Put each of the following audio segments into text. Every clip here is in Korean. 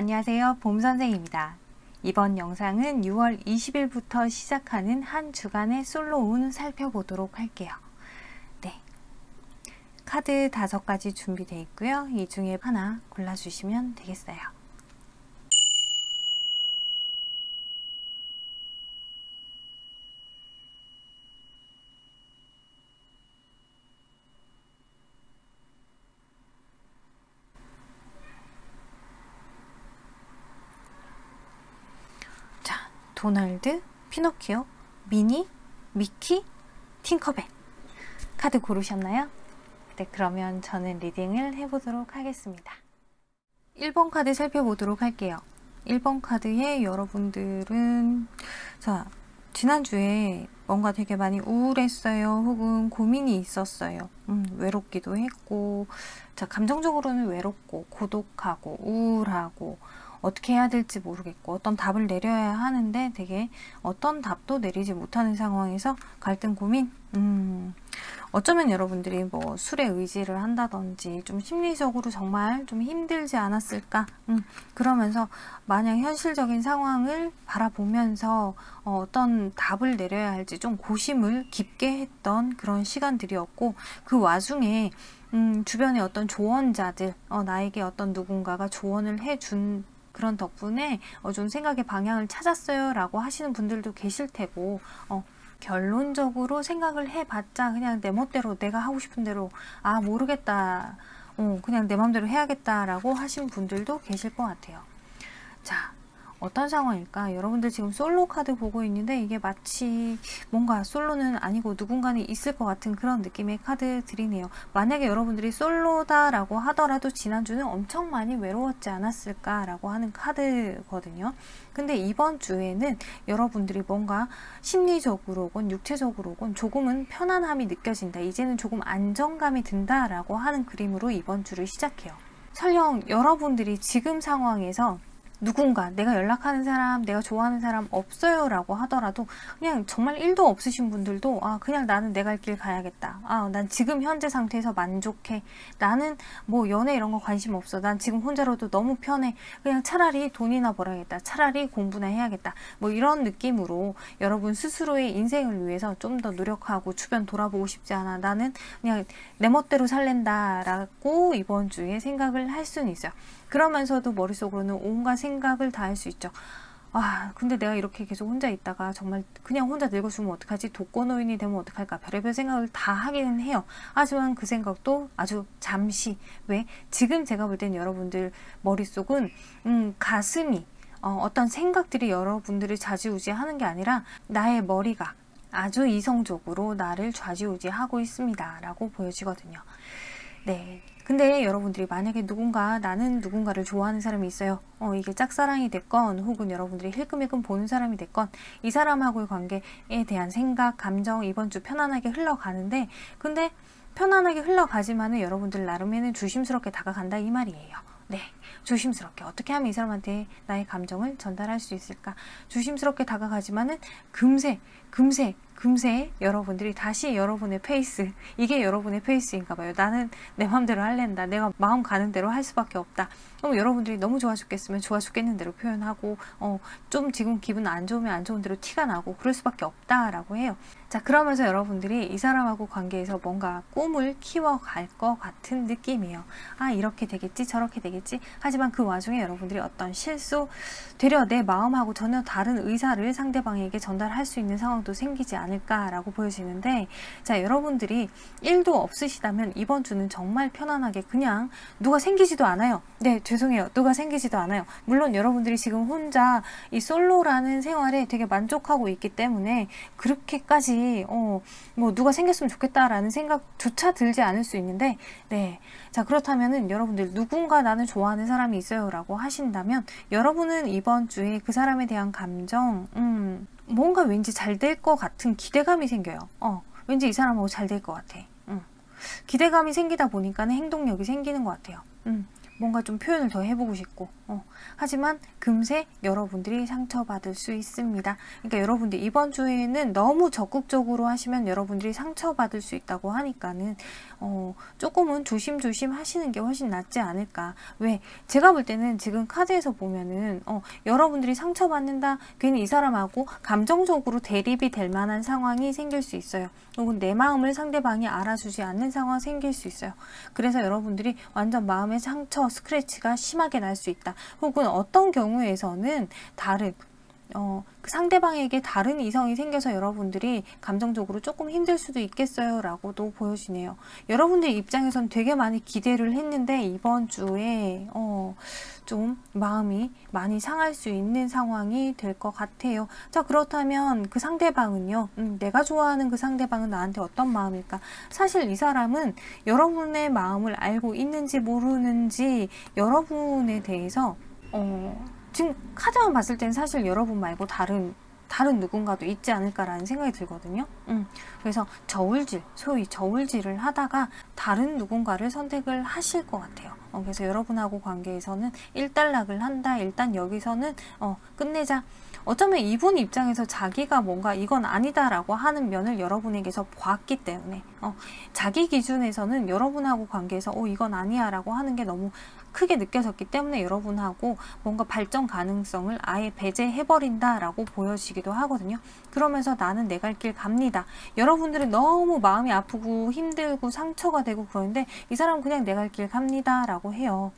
안녕하세요. 봄선생입니다. 이번 영상은 6월 20일부터 시작하는 한 주간의 솔로 운 살펴보도록 할게요. 네, 카드 5가지 준비되어 있고요. 이 중에 하나 골라주시면 되겠어요. 도널드, 피노키오, 미니, 미키, 팅커벨 카드 고르셨나요? 네, 그러면 저는 리딩을 해보도록 하겠습니다. 1번 카드 살펴보도록 할게요. 1번 카드에 여러분들은 지난주에 뭔가 되게 많이 우울했어요. 혹은 고민이 있었어요. 외롭기도 했고, 감정적으로는 외롭고 고독하고 우울하고 어떻게 해야 될지 모르겠고 어떤 답을 내려야 하는데 되게 어떤 답도 내리지 못하는 상황에서 갈등 고민? 어쩌면 여러분들이 뭐 술에 의지를 한다든지 좀 심리적으로 정말 좀 힘들지 않았을까? 그러면서 마냥 현실적인 상황을 바라보면서 어떤 답을 내려야 할지 좀 고심을 깊게 했던 그런 시간들이었고, 그 와중에 주변에 어떤 조언자들, 나에게 어떤 누군가가 조언을 해준 그런 덕분에 좀 생각의 방향을 찾았어요 라고 하시는 분들도 계실 테고, 결론적으로 생각을 해봤자 그냥 내 멋대로 내가 하고 싶은 대로 모르겠다, 그냥 내 맘대로 해야겠다 라고 하신 분들도 계실 것 같아요. 자, 어떤 상황일까? 여러분들 지금 솔로 카드 보고 있는데 이게 마치 뭔가 솔로는 아니고 누군가는 있을 것 같은 그런 느낌의 카드들이네요. 만약에 여러분들이 솔로다라고 하더라도 지난주는 엄청 많이 외로웠지 않았을까라고 하는 카드거든요. 근데 이번 주에는 여러분들이 뭔가 심리적으로건 육체적으로건 조금은 편안함이 느껴진다. 이제는 조금 안정감이 든다라고 하는 그림으로 이번 주를 시작해요. 설령 여러분들이 지금 상황에서 누군가 내가 연락하는 사람, 내가 좋아하는 사람 없어요 라고 하더라도 그냥 정말 1도 없으신 분들도 그냥 나는 내 갈 길 가야겠다. 난 지금 현재 상태에서 만족해. 나는 뭐 연애 이런 거 관심 없어. 난 지금 혼자로도 너무 편해. 그냥 차라리 돈이나 벌어야겠다. 차라리 공부나 해야겠다. 뭐 이런 느낌으로 여러분 스스로의 인생을 위해서 좀 더 노력하고 주변 돌아보고 싶지 않아. 나는 그냥 내 멋대로 살랜다 라고 이번 주에 생각을 할 수는 있어요. 그러면서도 머릿속으로는 온갖 생각을 다 할 수 있죠. 근데 내가 이렇게 계속 혼자 있다가 정말 그냥 혼자 늙어주면 어떡하지? 독거노인이 되면 어떡할까? 별의별 생각을 다 하기는 해요. 하지만 그 생각도 아주 잠시. 왜? 지금 제가 볼 땐 여러분들 머릿속은 가슴이 어떤 생각들이 여러분들을 좌지우지하는 게 아니라 나의 머리가 아주 이성적으로 나를 좌지우지하고 있습니다 라고 보여지거든요. 네. 근데 여러분들이 만약에 나는 누군가를 좋아하는 사람이 있어요. 이게 짝사랑이 됐건 혹은 여러분들이 힐끔힐끔 보는 사람이 됐건 이 사람하고의 관계에 대한 생각, 감정 이번 주 편안하게 흘러가는데, 근데 편안하게 흘러가지만은 여러분들 나름에는 조심스럽게 다가간다 이 말이에요. 네, 조심스럽게 어떻게 하면 이 사람한테 나의 감정을 전달할 수 있을까? 조심스럽게 다가가지만은 금세 여러분들이 다시 여러분의 페이스, 이게 여러분의 페이스인가 봐요. 나는 내 맘대로 할랜다. 내가 마음 가는 대로 할 수밖에 없다. 그럼 여러분들이 너무 좋아 죽겠으면 좋아 죽겠는 대로 표현하고 좀 지금 기분 안 좋으면 안 좋은 대로 티가 나고 그럴 수밖에 없다라고 해요. 자, 그러면서 여러분들이 이 사람하고 관계에서 뭔가 꿈을 키워갈 것 같은 느낌이에요. 이렇게 되겠지 저렇게 되겠지. 하지만 그 와중에 여러분들이 어떤 실수, 되려 내 마음하고 전혀 다른 의사를 상대방에게 전달할 수 있는 상황도 생기지 않을까라고 보여지는데, 자, 여러분들이 1도 없으시다면 이번 주는 정말 편안하게 그냥 누가 생기지도 않아요. 네, 죄송해요. 누가 생기지도 않아요. 물론 여러분들이 지금 혼자 이 솔로라는 생활에 되게 만족하고 있기 때문에 그렇게까지 뭐 누가 생겼으면 좋겠다라는 생각조차 들지 않을 수 있는데, 네, 자, 그렇다면은 여러분들 누군가 나는 좋아하는 사람이 있어요 라고 하신다면 여러분은 이번 주에 그 사람에 대한 감정, 뭔가 왠지 잘 될 것 같은 기대감이 생겨요. 왠지 이 사람하고 잘 될 것 같아. 기대감이 생기다 보니까 행동력이 생기는 것 같아요. 뭔가 좀 표현을 더 해보고 싶고 하지만 금세 여러분들이 상처받을 수 있습니다. 그러니까 여러분들 이번 주에는 너무 적극적으로 하시면 여러분들이 상처받을 수 있다고 하니까는 조금은 조심조심 하시는 게 훨씬 낫지 않을까. 왜? 제가 볼 때는 지금 카드에서 보면은 여러분들이 상처받는다, 괜히 이 사람하고 감정적으로 대립이 될 만한 상황이 생길 수 있어요. 혹은 내 마음을 상대방이 알아주지 않는 상황이 생길 수 있어요. 그래서 여러분들이 완전 마음의 상처, 스크래치가 심하게 날 수 있다. 혹은 어떤 경우에서는 다른 그 상대방에게 다른 이성이 생겨서 여러분들이 감정적으로 조금 힘들 수도 있겠어요 라고도 보여지네요. 여러분들 입장에선 되게 많이 기대를 했는데 이번 주에 좀 마음이 많이 상할 수 있는 상황이 될 것 같아요. 자, 그렇다면 그 상대방은요, 내가 좋아하는 그 상대방은 나한테 어떤 마음일까? 사실 이 사람은 여러분의 마음을 알고 있는지 모르는지 여러분에 대해서 지금 카드만 봤을 땐 사실 여러분 말고 다른 누군가도 있지 않을까라는 생각이 들거든요. 그래서 소위 저울질을 하다가 다른 누군가를 선택을 하실 것 같아요. 그래서 여러분하고 관계에서는 일단락을 한다. 일단 여기서는 끝내자. 어쩌면 이분 입장에서 자기가 뭔가 이건 아니다라고 하는 면을 여러분에게서 봤기 때문에 자기 기준에서는 여러분하고 관계에서 이건 아니야 라고 하는 게 너무 크게 느껴졌기 때문에 여러분하고 뭔가 발전 가능성을 아예 배제해버린다 라고 보여지기도 하거든요. 그러면서 나는 내 갈 길 갑니다. 여러분들은 너무 마음이 아프고 힘들고 상처가 되고 그러는데 이 사람은 그냥 내 갈 길 갑니다 라고 해요.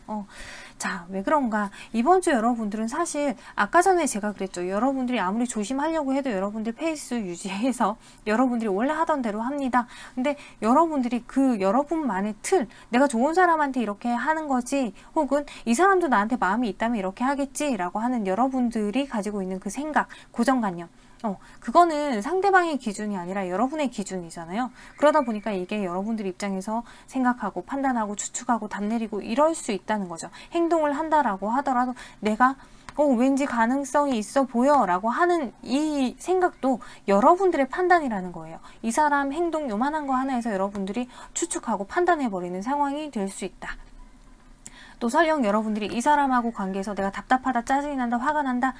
자, 왜 그런가? 이번 주 여러분들은 사실 아까 전에 제가 그랬죠. 여러분들이 아무리 조심하려고 해도 여러분들 페이스 유지해서 여러분들이 원래 하던 대로 합니다. 근데 여러분들이 그 여러분만의 틀, 내가 좋은 사람한테 이렇게 하는 거지, 혹은 이 사람도 나한테 마음이 있다면 이렇게 하겠지 라고 하는 여러분들이 가지고 있는 그 생각, 고정관념, 그거는 상대방의 기준이 아니라 여러분의 기준이잖아요. 그러다 보니까 이게 여러분들 입장에서 생각하고 판단하고 추측하고 답 내리고 이럴 수 있다는 거죠. 행동을 한다라고 하더라도 내가 왠지 가능성이 있어 보여 라고 하는 이 생각도 여러분들의 판단이라는 거예요. 이 사람 행동 요만한 거 하나에서 여러분들이 추측하고 판단해버리는 상황이 될 수 있다. 또 설령 여러분들이 이 사람하고 관계에서 내가 답답하다, 짜증이 난다, 화가 난다,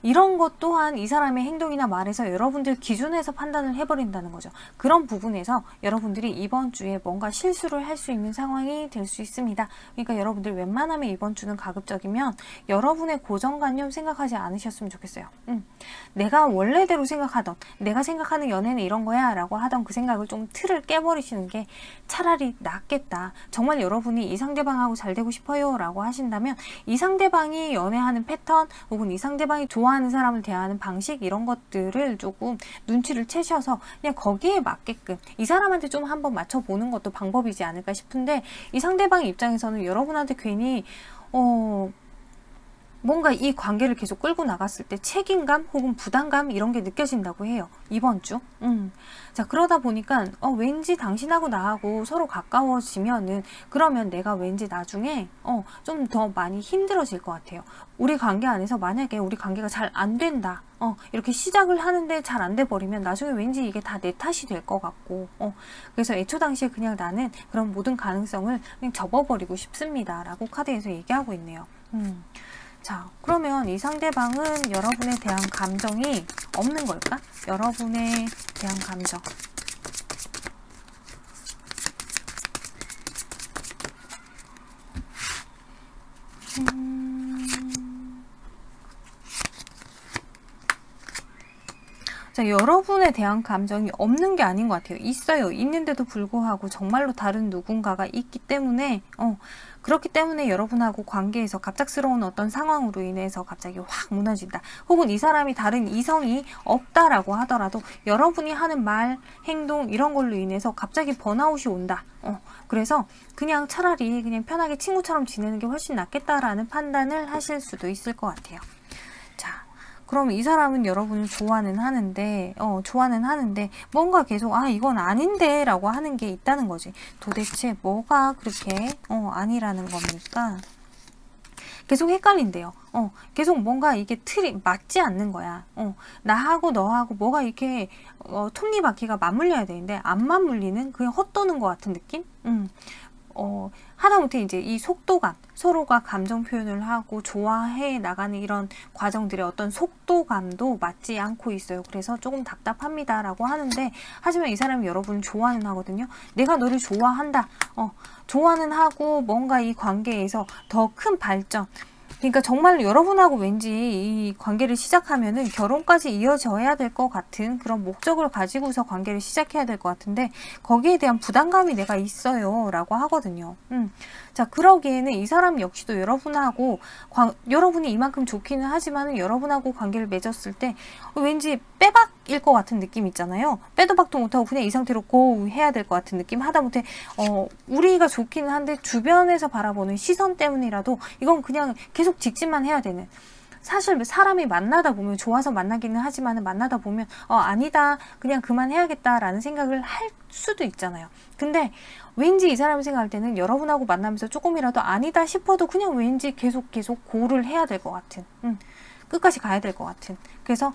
이런 것 또한 이 사람의 행동이나 말에서 여러분들 기준에서 판단을 해버린다는 거죠. 그런 부분에서 여러분들이 이번 주에 뭔가 실수를 할 수 있는 상황이 될 수 있습니다. 그러니까 여러분들 웬만하면 이번 주는 가급적이면 여러분의 고정관념 생각하지 않으셨으면 좋겠어요. 내가 원래대로 생각하던, 내가 생각하는 연애는 이런 거야 라고 하던 그 생각을 좀 틀을 깨버리시는 게 차라리 낫겠다. 정말 여러분이 이 상대방하고 잘 되고 싶어요 라고 하신다면 이 상대방이 연애하는 패턴 혹은 이 상대방이 좋아하는 사람을 대하는 방식, 이런 것들을 조금 눈치를 채셔서 그냥 거기에 맞게끔 이 사람한테 좀 한번 맞춰보는 것도 방법이지 않을까 싶은데, 이 상대방 입장에서는 여러분한테 괜히 뭔가 이 관계를 계속 끌고 나갔을 때 책임감 혹은 부담감 이런 게 느껴진다고 해요. 이번 주. 자, 그러다 보니까 왠지 당신하고 나하고 서로 가까워지면은 그러면 내가 왠지 나중에 좀 더 많이 힘들어질 것 같아요. 우리 관계 안에서 만약에 우리 관계가 잘 안 된다. 이렇게 시작을 하는데 잘 안 돼 버리면 나중에 왠지 이게 다 내 탓이 될 것 같고 그래서 애초 당시에 그냥 나는 그런 모든 가능성을 그냥 접어버리고 싶습니다 라고 카드에서 얘기하고 있네요. 자, 그러면 이 상대방은 여러분에 대한 감정이 없는 걸까? 여러분에 대한 감정. 자, 여러분에 대한 감정이 없는 게 아닌 것 같아요. 있어요. 있는데도 불구하고 정말로 다른 누군가가 있기 때문에 그렇기 때문에 여러분하고 관계에서 갑작스러운 어떤 상황으로 인해서 갑자기 확 무너진다. 혹은 이 사람이 다른 이성이 없다라고 하더라도 여러분이 하는 말, 행동 이런 걸로 인해서 갑자기 번아웃이 온다. 그래서 그냥 차라리 그냥 편하게 친구처럼 지내는 게 훨씬 낫겠다라는 판단을 하실 수도 있을 것 같아요. 자, 그럼 이 사람은 여러분을 좋아는 하는데 뭔가 계속 이건 아닌데 라고 하는 게 있다는 거지. 도대체 뭐가 그렇게 아니라는 겁니까? 계속 헷갈린대요. 계속 뭔가 이게 틀이 맞지 않는 거야. 나하고 너하고 뭐가 이렇게 톱니바퀴가 맞물려야 되는데 안 맞물리는, 그냥 헛도는 것 같은 느낌? 하다못해 이제 이 속도감, 서로가 감정 표현을 하고 좋아해 나가는 이런 과정들의 어떤 속도감도 맞지 않고 있어요. 그래서 조금 답답합니다 라고 하는데, 하지만 이 사람이 여러분을 좋아는 하거든요. 내가 너를 좋아한다. 좋아는 하고 뭔가 이 관계에서 더 큰 발전, 그러니까 정말로 여러분하고 왠지 이 관계를 시작하면은 결혼까지 이어져야 될 것 같은 그런 목적을 가지고서 관계를 시작해야 될 것 같은데, 거기에 대한 부담감이 내가 있어요 라고 하거든요. 자, 그러기에는 이 사람 역시도 여러분하고 여러분이 이만큼 좋기는 하지만 여러분하고 관계를 맺었을 때 왠지 빼박일 것 같은 느낌 있잖아요. 빼도 박도 못하고 그냥 이 상태로 고 해야 될 것 같은 느낌. 하다못해 우리가 좋기는 한데 주변에서 바라보는 시선 때문이라도 이건 그냥 계속 직진만 해야 되는, 사실 사람이 만나다 보면 좋아서 만나기는 하지만 만나다 보면 아니다 그냥 그만해야겠다라는 생각을 할 수도 있잖아요. 근데 왠지 이 사람이 생각할 때는 여러분하고 만나면서 조금이라도 아니다 싶어도 그냥 왠지 계속 고를 해야 될 것 같은, 끝까지 가야 될 것 같은. 그래서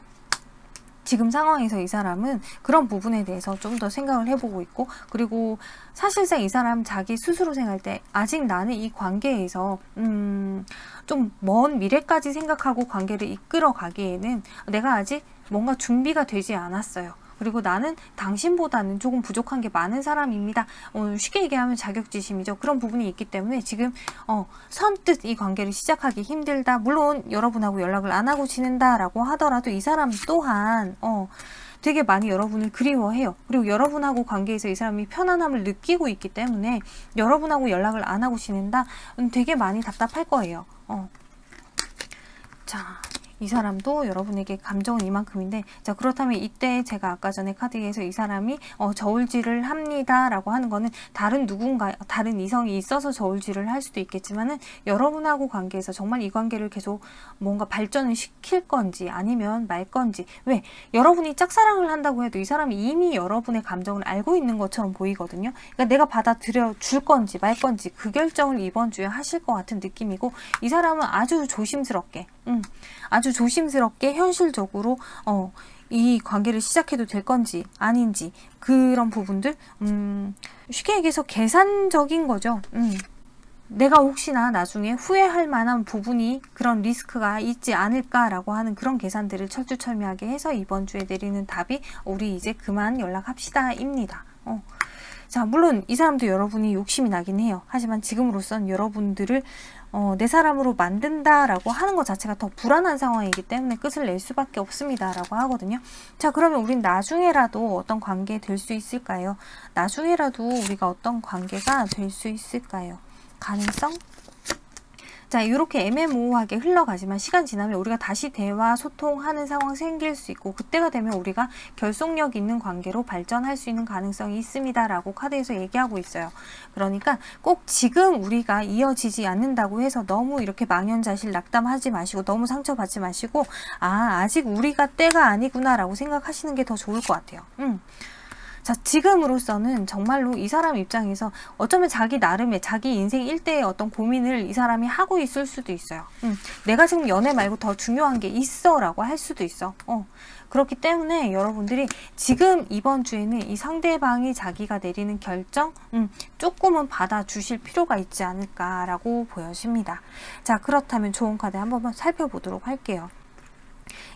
지금 상황에서 이 사람은 그런 부분에 대해서 좀 더 생각을 해보고 있고, 그리고 사실상 이 사람 자기 스스로 생각할 때 아직 나는 이 관계에서 좀 먼 미래까지 생각하고 관계를 이끌어 가기에는 내가 아직 뭔가 준비가 되지 않았어요. 그리고 나는 당신보다는 조금 부족한 게 많은 사람입니다. 쉽게 얘기하면 자격지심이죠. 그런 부분이 있기 때문에 지금 선뜻 이 관계를 시작하기 힘들다. 물론 여러분하고 연락을 안 하고 지낸다라고 하더라도 이 사람 또한 되게 많이 여러분을 그리워해요. 그리고 여러분하고 관계에서 이 사람이 편안함을 느끼고 있기 때문에 여러분하고 연락을 안 하고 지낸다? 되게 많이 답답할 거예요. 자, 이 사람도 여러분에게 감정은 이만큼인데, 자, 그렇다면 이때 제가 아까 전에 카드에서 이 사람이 저울질을 합니다 라고 하는 거는 다른 누군가, 다른 이성이 있어서 저울질을 할 수도 있겠지만은 여러분하고 관계에서 정말 이 관계를 계속 뭔가 발전을 시킬 건지 아니면 말 건지, 왜 여러분이 짝사랑을 한다고 해도 이 사람이 이미 여러분의 감정을 알고 있는 것처럼 보이거든요. 그러니까 내가 받아들여 줄 건지 말 건지 그 결정을 이번 주에 하실 것 같은 느낌이고, 이 사람은 아주 조심스럽게 아주 조심스럽게 현실적으로 이 관계를 시작해도 될 건지 아닌지 그런 부분들, 쉽게 얘기해서 계산적인 거죠. 내가 혹시나 나중에 후회할 만한 부분이, 그런 리스크가 있지 않을까라고 하는 그런 계산들을 철두철미하게 해서 이번 주에 내리는 답이 우리 이제 그만 연락합시다 입니다. 자, 물론 이 사람도 여러분이 욕심이 나긴 해요. 하지만 지금으로선 여러분들을 내 사람으로 만든다라고 하는 것 자체가 더 불안한 상황이기 때문에 끝을 낼 수밖에 없습니다 라고 하거든요. 자, 그러면 우린 나중에라도 어떤 관계 될 수 있을까요? 나중에라도 우리가 어떤 관계가 될 수 있을까요? 가능성? 자, 이렇게 애매모호하게 흘러가지만 시간 지나면 우리가 다시 대화, 소통하는 상황 생길 수 있고, 그때가 되면 우리가 결속력 있는 관계로 발전할 수 있는 가능성이 있습니다 라고 카드에서 얘기하고 있어요. 그러니까 꼭 지금 우리가 이어지지 않는다고 해서 너무 이렇게 망연자실 낙담하지 마시고 너무 상처받지 마시고, 아직 우리가 때가 아니구나 라고 생각하시는 게 더 좋을 것 같아요. 자, 지금으로서는 정말로 이 사람 입장에서 어쩌면 자기 나름의 자기 인생 일대의 어떤 고민을 이 사람이 하고 있을 수도 있어요. 내가 지금 연애 말고 더 중요한 게 있어 라고 할 수도 있어. 그렇기 때문에 여러분들이 지금 이번 주에는 이 상대방이 자기가 내리는 결정 조금은 받아주실 필요가 있지 않을까라고 보여집니다. 자, 그렇다면 좋은 카드 한번 살펴보도록 할게요.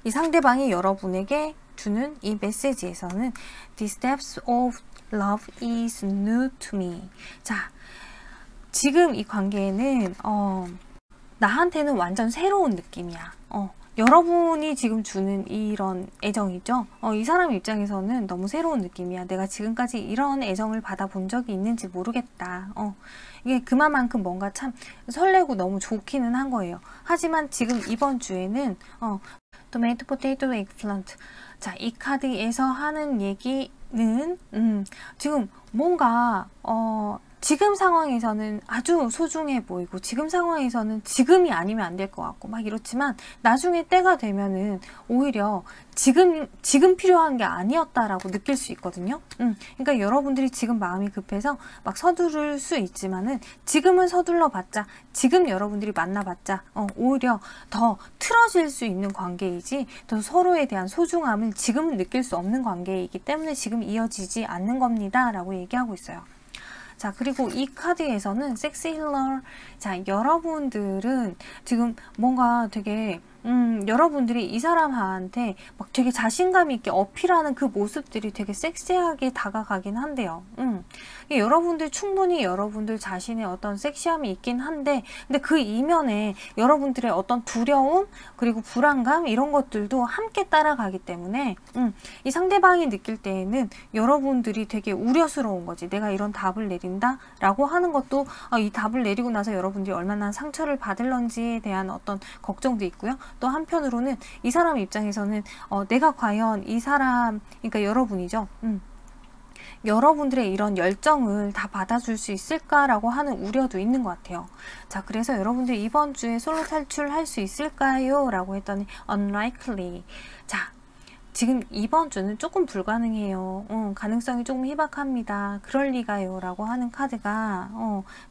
이 상대방이 여러분에게 주는 이 메시지에서는 The steps of love is new to me. 자, 지금 이 관계에는 나한테는 완전 새로운 느낌이야. 여러분이 지금 주는 이런 애정이죠. 이 사람 입장에서는 너무 새로운 느낌이야. 내가 지금까지 이런 애정을 받아본 적이 있는지 모르겠다. 이게 그만큼 뭔가 참 설레고 너무 좋기는 한 거예요. 하지만 지금 이번 주에는 tomato, potato, eggplant. 자, 이 카드에서 하는 얘기는 지금 뭔가 지금 상황에서는 아주 소중해 보이고, 지금 상황에서는 지금이 아니면 안 될 것 같고 막 이렇지만, 나중에 때가 되면은 오히려 지금 필요한 게 아니었다라고 느낄 수 있거든요. 그러니까 여러분들이 지금 마음이 급해서 막 서두를 수 있지만은, 지금은 서둘러 봤자, 지금 여러분들이 만나봤자 오히려 더 틀어질 수 있는 관계이지, 더 서로에 대한 소중함을 지금은 느낄 수 없는 관계이기 때문에 지금 이어지지 않는 겁니다 라고 얘기하고 있어요. 자, 그리고 이 카드에서는 섹시 힐러. 자, 여러분들은 지금 뭔가 되게 여러분들이 이 사람한테 막 되게 자신감 있게 어필하는 그 모습들이 되게 섹시하게 다가가긴 한데요. 여러분들 충분히 여러분들 자신의 어떤 섹시함이 있긴 한데, 근데 그 이면에 여러분들의 어떤 두려움 그리고 불안감 이런 것들도 함께 따라가기 때문에 이 상대방이 느낄 때에는 여러분들이 되게 우려스러운 거지. 내가 이런 답을 내린다 라고 하는 것도 이 답을 내리고 나서 여러분들이 얼마나 상처를 받을런지에 대한 어떤 걱정도 있고요. 또 한편으로는 이 사람 입장에서는 내가 과연 이 사람, 그러니까 여러분이죠. 여러분들의 이런 열정을 다 받아줄 수 있을까라고 하는 우려도 있는 것 같아요. 자, 그래서 여러분들 이번 주에 솔로 탈출할 수 있을까요? 라고 했더니 unlikely. 자, 지금 이번 주는 조금 불가능해요. 가능성이 조금 희박합니다. 그럴 리가요. 라고 하는 카드가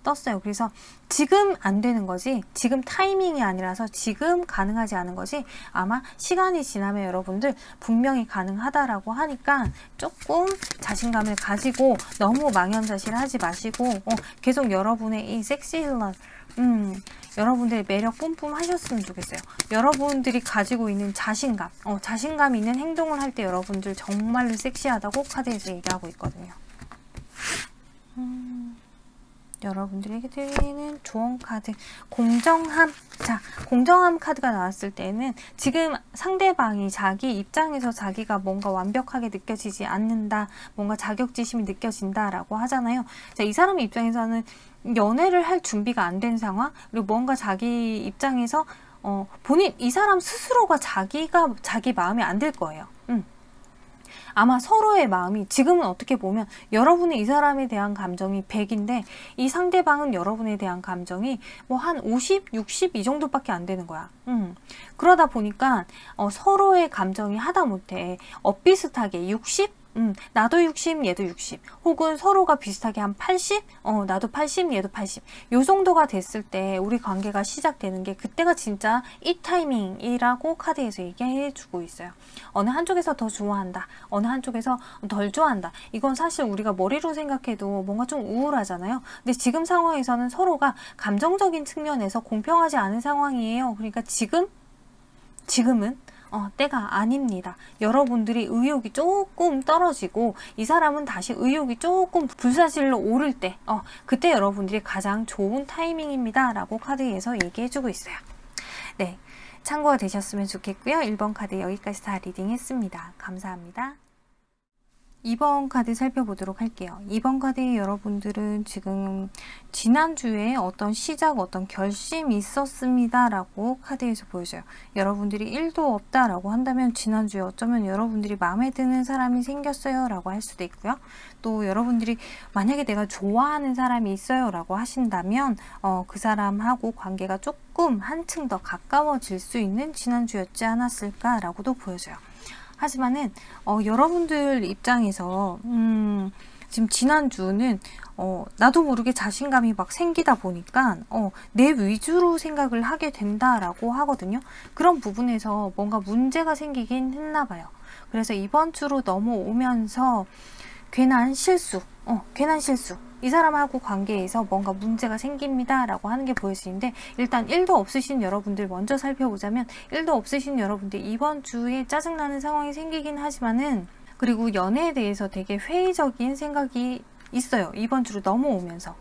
떴어요. 그래서 지금 안 되는 거지, 지금 타이밍이 아니라서 지금 가능하지 않은 거지, 아마 시간이 지나면 여러분들 분명히 가능하다라고 하니까 조금 자신감을 가지고 너무 망연자실하지 마시고 계속 여러분의 이 섹시 힐러 여러분들의 매력 뿜뿜 하셨으면 좋겠어요. 여러분들이 가지고 있는 자신감, 자신감 있는 행동을 할 때 여러분들 정말로 섹시하다고 카드에서 얘기하고 있거든요. 여러분들에게 드리는 조언 카드, 공정함. 자, 공정함 카드가 나왔을 때는 지금 상대방이 자기 입장에서 자기가 뭔가 완벽하게 느껴지지 않는다, 뭔가 자격지심이 느껴진다라고 하잖아요. 자, 이 사람 입장에서는 연애를 할 준비가 안 된 상황, 그리고 뭔가 자기 입장에서 본인, 이 사람 스스로가 자기 마음에 안 들 거예요. 아마 서로의 마음이 지금은 어떻게 보면 여러분은 이 사람에 대한 감정이 100인데 이 상대방은 여러분에 대한 감정이 뭐 한 50, 60 이 정도밖에 안 되는 거야. 그러다 보니까 서로의 감정이 하다못해 엇비슷하게 60? 나도 60, 얘도 60, 혹은 서로가 비슷하게 한 80, 나도 80, 얘도 80, 요 정도가 됐을 때 우리 관계가 시작되는 게, 그때가 진짜 이 타이밍이라고 카드에서 얘기해 주고 있어요. 어느 한쪽에서 더 좋아한다, 어느 한쪽에서 덜 좋아한다, 이건 사실 우리가 머리로 생각해도 뭔가 좀 우울하잖아요. 근데 지금 상황에서는 서로가 감정적인 측면에서 공평하지 않은 상황이에요. 그러니까 지금은 때가 아닙니다. 여러분들이 의욕이 조금 떨어지고 이 사람은 다시 의욕이 조금 불사실로 오를 때 그때 여러분들이 가장 좋은 타이밍입니다 라고 카드에서 얘기해주고 있어요. 네, 참고가 되셨으면 좋겠고요. 1번 카드 여기까지 다 리딩했습니다. 감사합니다. 2번 카드 살펴보도록 할게요. 2번 카드의 여러분들은 지금 지난주에 어떤 시작, 어떤 결심이 있었습니다 라고 카드에서 보여줘요. 여러분들이 1도 없다 라고 한다면 지난주에 어쩌면 여러분들이 마음에 드는 사람이 생겼어요 라고 할 수도 있고요. 또 여러분들이 만약에 내가 좋아하는 사람이 있어요 라고 하신다면 그 사람하고 관계가 조금 한층 더 가까워질 수 있는 지난주였지 않았을까 라고도 보여줘요. 하지만은 여러분들 입장에서 지금 지난주는 나도 모르게 자신감이 막 생기다 보니까 내 위주로 생각을 하게 된다라고 하거든요. 그런 부분에서 뭔가 문제가 생기긴 했나 봐요. 그래서 이번 주로 넘어오면서 괜한 실수, 이 사람하고 관계에서 뭔가 문제가 생깁니다 라고 하는 게 보여지는데, 일단 1도 없으신 여러분들 먼저 살펴보자면, 1도 없으신 여러분들 이번 주에 짜증나는 상황이 생기긴 하지만은, 그리고 연애에 대해서 되게 회의적인 생각이 있어요. 이번 주로 넘어오면서.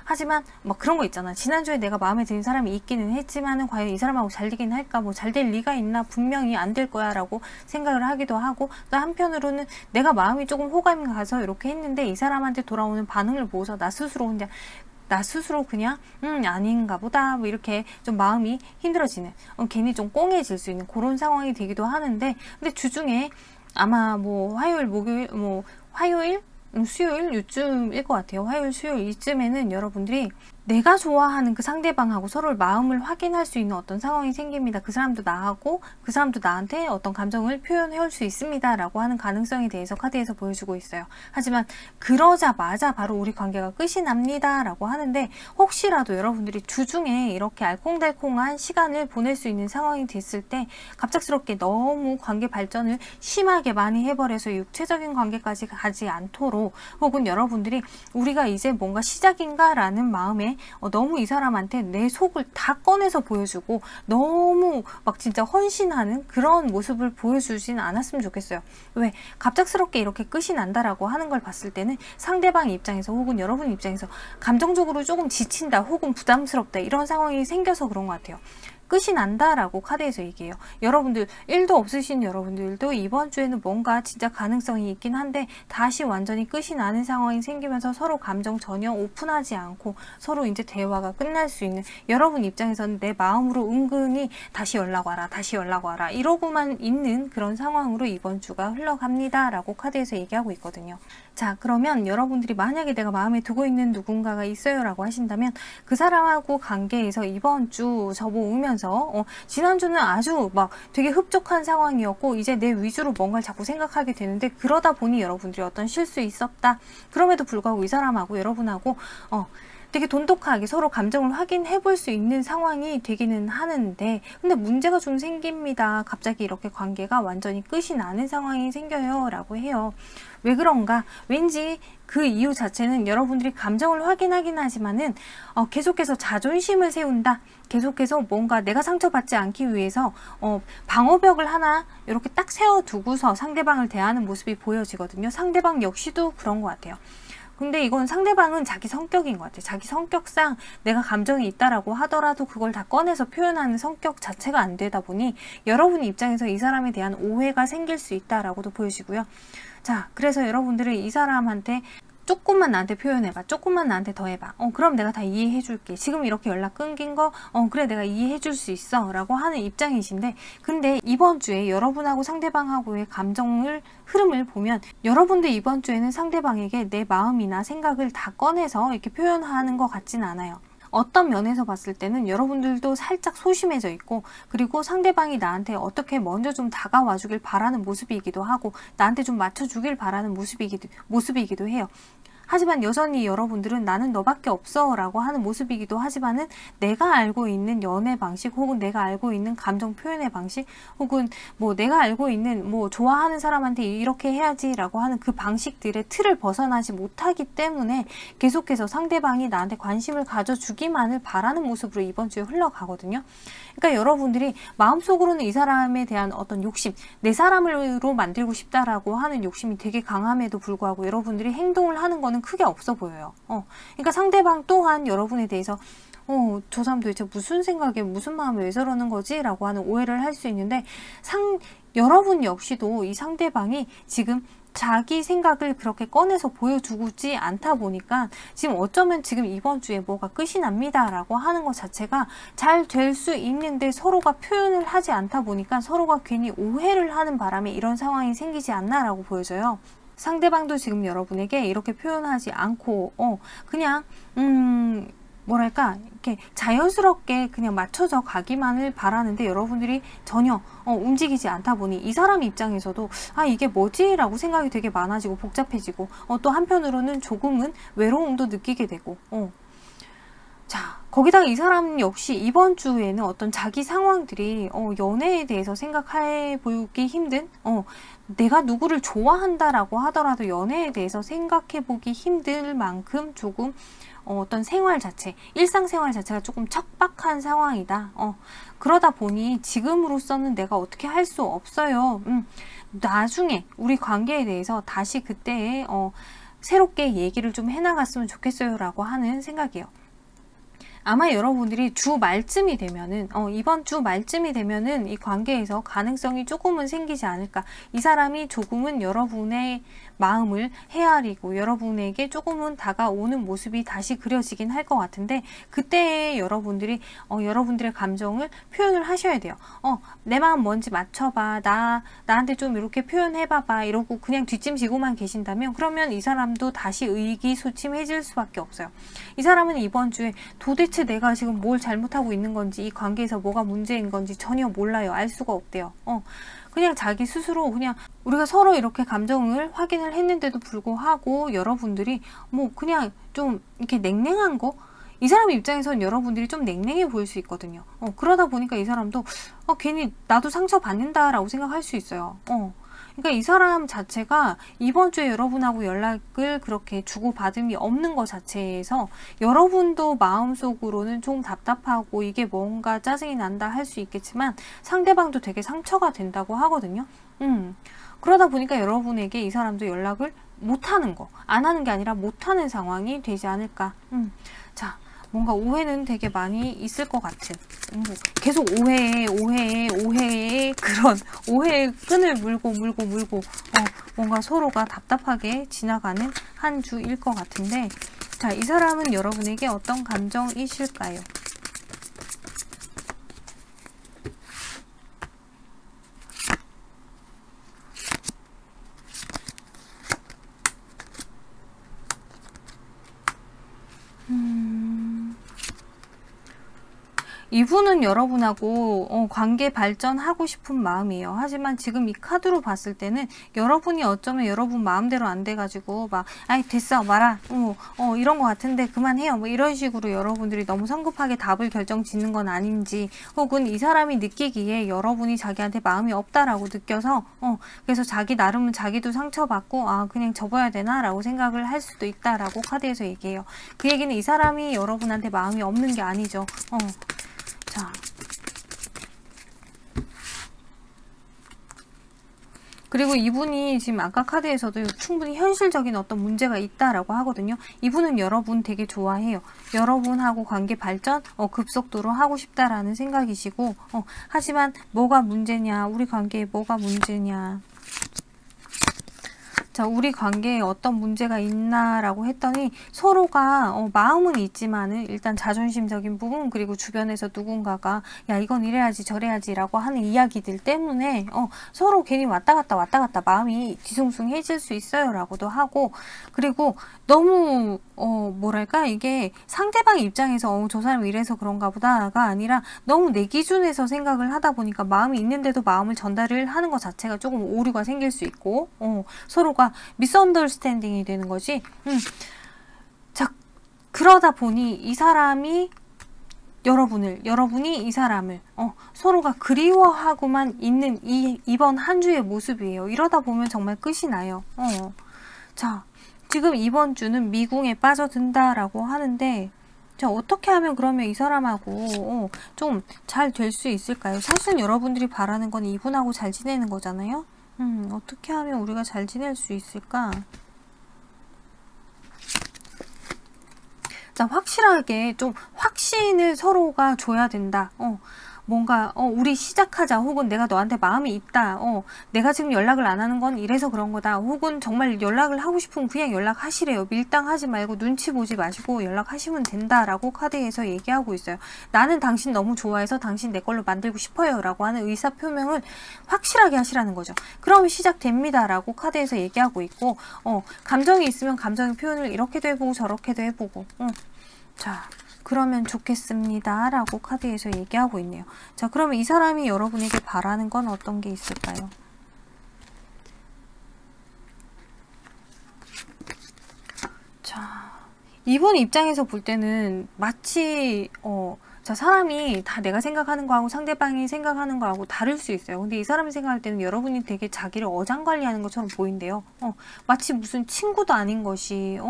하지만 뭐 그런 거 있잖아. 지난주에 내가 마음에 드는 사람이 있기는 했지만은 과연 이 사람하고 잘 되긴 할까? 뭐 잘 될 리가 있나? 분명히 안 될 거야 라고 생각을 하기도 하고, 또 한편으로는 내가 마음이 조금 호감이 가서 이렇게 했는데 이 사람한테 돌아오는 반응을 보고서 나 스스로 그냥 아닌가 보다 뭐 이렇게 좀 마음이 힘들어지는, 괜히 좀 꽁해질 수 있는 그런 상황이 되기도 하는데, 근데 주중에 아마 뭐 화요일, 목요일, 수요일 이쯤일 것 같아요. 화요일, 수요일 이쯤에는 여러분들이 내가 좋아하는 그 상대방하고 서로를 마음을 확인할 수 있는 어떤 상황이 생깁니다. 그 사람도 나하고 그 사람도 나한테 어떤 감정을 표현해 올 수 있습니다. 라고 하는 가능성에 대해서 카드에서 보여주고 있어요. 하지만 그러자마자 바로 우리 관계가 끝이 납니다. 라고 하는데 혹시라도 여러분들이 주중에 이렇게 알콩달콩한 시간을 보낼 수 있는 상황이 됐을 때 갑작스럽게 너무 관계 발전을 심하게 많이 해버려서 육체적인 관계까지 가지 않도록 혹은 여러분들이 우리가 이제 뭔가 시작인가 라는 마음에 너무 이 사람한테 내 속을 다 꺼내서 보여주고 너무 막 진짜 헌신하는 그런 모습을 보여주진 않았으면 좋겠어요. 왜? 갑작스럽게 이렇게 끝이 난다라고 하는 걸 봤을 때는 상대방 입장에서 혹은 여러분 입장에서 감정적으로 조금 지친다 혹은 부담스럽다 이런 상황이 생겨서 그런 것 같아요. 끝이 난다라고 카드에서 얘기해요. 여러분들 일도 없으신 여러분들도 이번 주에는 뭔가 진짜 가능성이 있긴 한데 다시 완전히 끝이 나는 상황이 생기면서 서로 감정 전혀 오픈하지 않고 서로 이제 대화가 끝날 수 있는 여러분 입장에서는 내 마음으로 은근히 다시 연락 와라 다시 연락 와라 이러고만 있는 그런 상황으로 이번 주가 흘러갑니다 라고 카드에서 얘기하고 있거든요. 자, 그러면 여러분들이 만약에 내가 마음에 두고 있는 누군가가 있어요 라고 하신다면 그 사람하고 관계에서 이번 주 접어오면서 지난주는 아주 막 되게 흡족한 상황이었고 이제 내 위주로 뭔가를 자꾸 생각하게 되는데 그러다 보니 여러분들이 어떤 실수 있었다. 그럼에도 불구하고 이 사람하고 여러분하고 되게 돈독하게 서로 감정을 확인해 볼 수 있는 상황이 되기는 하는데 근데 문제가 좀 생깁니다. 갑자기 이렇게 관계가 완전히 끝이 나는 상황이 생겨요 라고 해요. 왜 그런가? 왠지 그 이유 자체는 여러분들이 감정을 확인하긴 하지만은 계속해서 자존심을 세운다. 계속해서 뭔가 내가 상처받지 않기 위해서 방어벽을 하나 이렇게 딱 세워두고서 상대방을 대하는 모습이 보여지거든요. 상대방 역시도 그런 것 같아요. 근데 이건 상대방은 자기 성격인 것 같아요. 자기 성격상 내가 감정이 있다라고 하더라도 그걸 다 꺼내서 표현하는 성격 자체가 안 되다 보니 여러분 입장에서 이 사람에 대한 오해가 생길 수 있다라고도 보여지고요. 자, 그래서 여러분들은 이 사람한테 조금만 나한테 표현해봐. 조금만 나한테 더 해봐. 그럼 내가 다 이해해 줄게. 지금 이렇게 연락 끊긴 거 그래 내가 이해해 줄 수 있어 라고 하는 입장이신데 근데 이번 주에 여러분하고 상대방하고의 감정을 흐름을 보면 여러분들 이번 주에는 상대방에게 내 마음이나 생각을 다 꺼내서 이렇게 표현하는 것 같진 않아요. 어떤 면에서 봤을 때는 여러분들도 살짝 소심해져 있고 그리고 상대방이 나한테 어떻게 먼저 좀 다가와 주길 바라는 모습이기도 하고 나한테 좀 맞춰주길 바라는 모습이기도 해요. 하지만 여전히 여러분들은 나는 너밖에 없어 라고 하는 모습이기도 하지만은 내가 알고 있는 연애 방식 혹은 내가 알고 있는 감정 표현의 방식 혹은 뭐 내가 알고 있는 뭐 좋아하는 사람한테 이렇게 해야지 라고 하는 그 방식들의 틀을 벗어나지 못하기 때문에 계속해서 상대방이 나한테 관심을 가져주기만을 바라는 모습으로 이번 주에 흘러가거든요. 그러니까 여러분들이 마음속으로는 이 사람에 대한 어떤 욕심, 내 사람으로 만들고 싶다라고 하는 욕심이 되게 강함에도 불구하고 여러분들이 행동을 하는 거는 크게 없어 보여요. 그러니까 상대방 또한 여러분에 대해서 저 사람 도대체 무슨 생각에 무슨 마음에 왜 저러는 거지? 라고 하는 오해를 할 수 있는데 여러분 역시도 이 상대방이 지금 자기 생각을 그렇게 꺼내서 보여주지 않다 보니까 지금 어쩌면 지금 이번 주에 뭐가 끝이 납니다 라고 하는 것 자체가 잘 될 수 있는데 서로가 표현을 하지 않다 보니까 서로가 괜히 오해를 하는 바람에 이런 상황이 생기지 않나 라고 보여져요. 상대방도 지금 여러분에게 이렇게 표현하지 않고 그냥 뭐랄까 이렇게 자연스럽게 그냥 맞춰져 가기만을 바라는데 여러분들이 전혀 움직이지 않다 보니 이 사람 입장에서도 아 이게 뭐지? 라고 생각이 되게 많아지고 복잡해지고 또 한편으로는 조금은 외로움도 느끼게 되고 자, 거기다가 이 사람 역시 이번 주에는 어떤 자기 상황들이 연애에 대해서 생각해 보기 힘든 내가 누구를 좋아한다라고 하더라도 연애에 대해서 생각해 보기 힘들 만큼 조금 어떤 생활 자체, 일상생활 자체가 조금 척박한 상황이다. 그러다 보니 지금으로서는 내가 어떻게 할 수 없어요. 나중에 우리 관계에 대해서 다시 그때에 새롭게 얘기를 좀 해나갔으면 좋겠어요 라고 하는 생각이에요. 아마 여러분들이 주 말쯤이 되면은 이번 주 말쯤이 되면은 이 관계에서 가능성이 조금은 생기지 않을까. 이 사람이 조금은 여러분의 마음을 헤아리고 여러분에게 조금은 다가오는 모습이 다시 그려지긴 할 것 같은데, 그때 여러분들이 여러분들의 감정을 표현을 하셔야 돼요. 내 마음 뭔지 맞춰봐, 나한테 좀 이렇게 표현해봐봐, 이러고 그냥 뒷짐지고만 계신다면, 그러면 이 사람도 다시 의기소침해질 수밖에 없어요. 이 사람은 이번 주에 도대체 내가 지금 뭘 잘못하고 있는 건지, 이 관계에서 뭐가 문제인 건지 전혀 몰라요. 알 수가 없대요. 그냥 자기 스스로, 그냥 우리가 서로 이렇게 감정을 확인을 했는데도 불구하고 여러분들이 뭐 그냥 좀 이렇게 냉랭한 거, 이 사람 입장에서는 여러분들이 좀 냉랭해 보일 수 있거든요. 그러다 보니까 이 사람도 괜히 나도 상처받는다 라고 생각할 수 있어요. 그러니까 이 사람 자체가 이번 주에 여러분하고 연락을 그렇게 주고받음이 없는 것 자체에서 여러분도 마음속으로는 좀 답답하고 이게 뭔가 짜증이 난다 할 수 있겠지만, 상대방도 되게 상처가 된다고 하거든요. 그러다 보니까 여러분에게 이 사람도 연락을 못하는 거, 안 하는 게 아니라 못하는 상황이 되지 않을까. 자, 뭔가 오해는 되게 많이 있을 것 같은, 계속 오해에 그런 오해의 끈을 물고 뭔가 서로가 답답하게 지나가는 한 주일 것 같은데, 자, 이 사람은 여러분에게 어떤 감정이실까요? 이분은 여러분하고 관계 발전하고 싶은 마음이에요. 하지만 지금 이 카드로 봤을 때는 여러분이 어쩌면 여러분 마음대로 안 돼가지고 막 아이 됐어 말아 이런 것 같은데 그만해요 뭐 이런 식으로 여러분들이 너무 성급하게 답을 결정 짓는 건 아닌지, 혹은 이 사람이 느끼기에 여러분이 자기한테 마음이 없다라고 느껴서 그래서 자기 나름은 자기도 상처받고 그냥 접어야 되나 라고 생각을 할 수도 있다라고 카드에서 얘기해요. 그 얘기는 이 사람이 여러분한테 마음이 없는 게 아니죠. 자, 그리고 이분이 지금 아까 카드에서도 충분히 현실적인 어떤 문제가 있다라고 하거든요. 이분은 여러분 되게 좋아해요. 여러분하고 관계 발전 급속도로 하고 싶다라는 생각이시고, 하지만 뭐가 문제냐, 우리 관계에 뭐가 문제냐. 자, 우리 관계에 어떤 문제가 있나라고 했더니 서로가 마음은 있지만은 일단 자존심적인 부분, 그리고 주변에서 누군가가 야 이건 이래야지 저래야지 라고 하는 이야기들 때문에 서로 괜히 왔다 갔다 마음이 뒤숭숭해질 수 있어요 라고도 하고, 그리고 너무 뭐랄까, 이게 상대방 입장에서 저 사람이 이래서 그런가 보다가 아니라 너무 내 기준에서 생각을 하다 보니까 마음이 있는데도 마음을 전달을 하는 것 자체가 조금 오류가 생길 수 있고 서로가 미스언더스탠딩이 되는 거지. 자, 그러다 보니 이 사람이 여러분이 이 사람을 서로가 그리워하고만 있는 이번 한 주의 모습이에요. 이러다 보면 정말 끝이 나요. 자, 지금 이번 주는 미궁에 빠져든다라고 하는데, 자, 어떻게 하면 그러면 이 사람하고 좀 잘 될 수 있을까요? 사실 여러분들이 바라는 건 이분하고 잘 지내는 거잖아요. 어떻게 하면 우리가 잘 지낼 수 있을까? 자, 확실하게 좀 확신을 서로가 줘야 된다. 뭔가 우리 시작하자, 혹은 내가 너한테 마음이 있다, 내가 지금 연락을 안 하는 건 이래서 그런 거다, 혹은 정말 연락을 하고 싶으면 그냥 연락하시래요. 밀당하지 말고 눈치 보지 마시고 연락하시면 된다라고 카드에서 얘기하고 있어요. 나는 당신 너무 좋아해서 당신 내 걸로 만들고 싶어요 라고 하는 의사표명을 확실하게 하시라는 거죠. 그러면 시작됩니다 라고 카드에서 얘기하고 있고, 감정이 있으면 감정의 표현을 이렇게도 해보고 저렇게도 해보고 자, 그러면 좋겠습니다 라고 카드에서 얘기하고 있네요. 자, 그러면 이 사람이 여러분에게 바라는 건 어떤 게 있을까요? 자, 이분 입장에서 볼 때는 마치 자, 사람이 다 내가 생각하는 거하고 상대방이 생각하는 거하고 다를 수 있어요. 근데 이 사람이 생각할 때는 여러분이 되게 자기를 어장관리하는 것처럼 보인대요. 마치 무슨 친구도 아닌 것이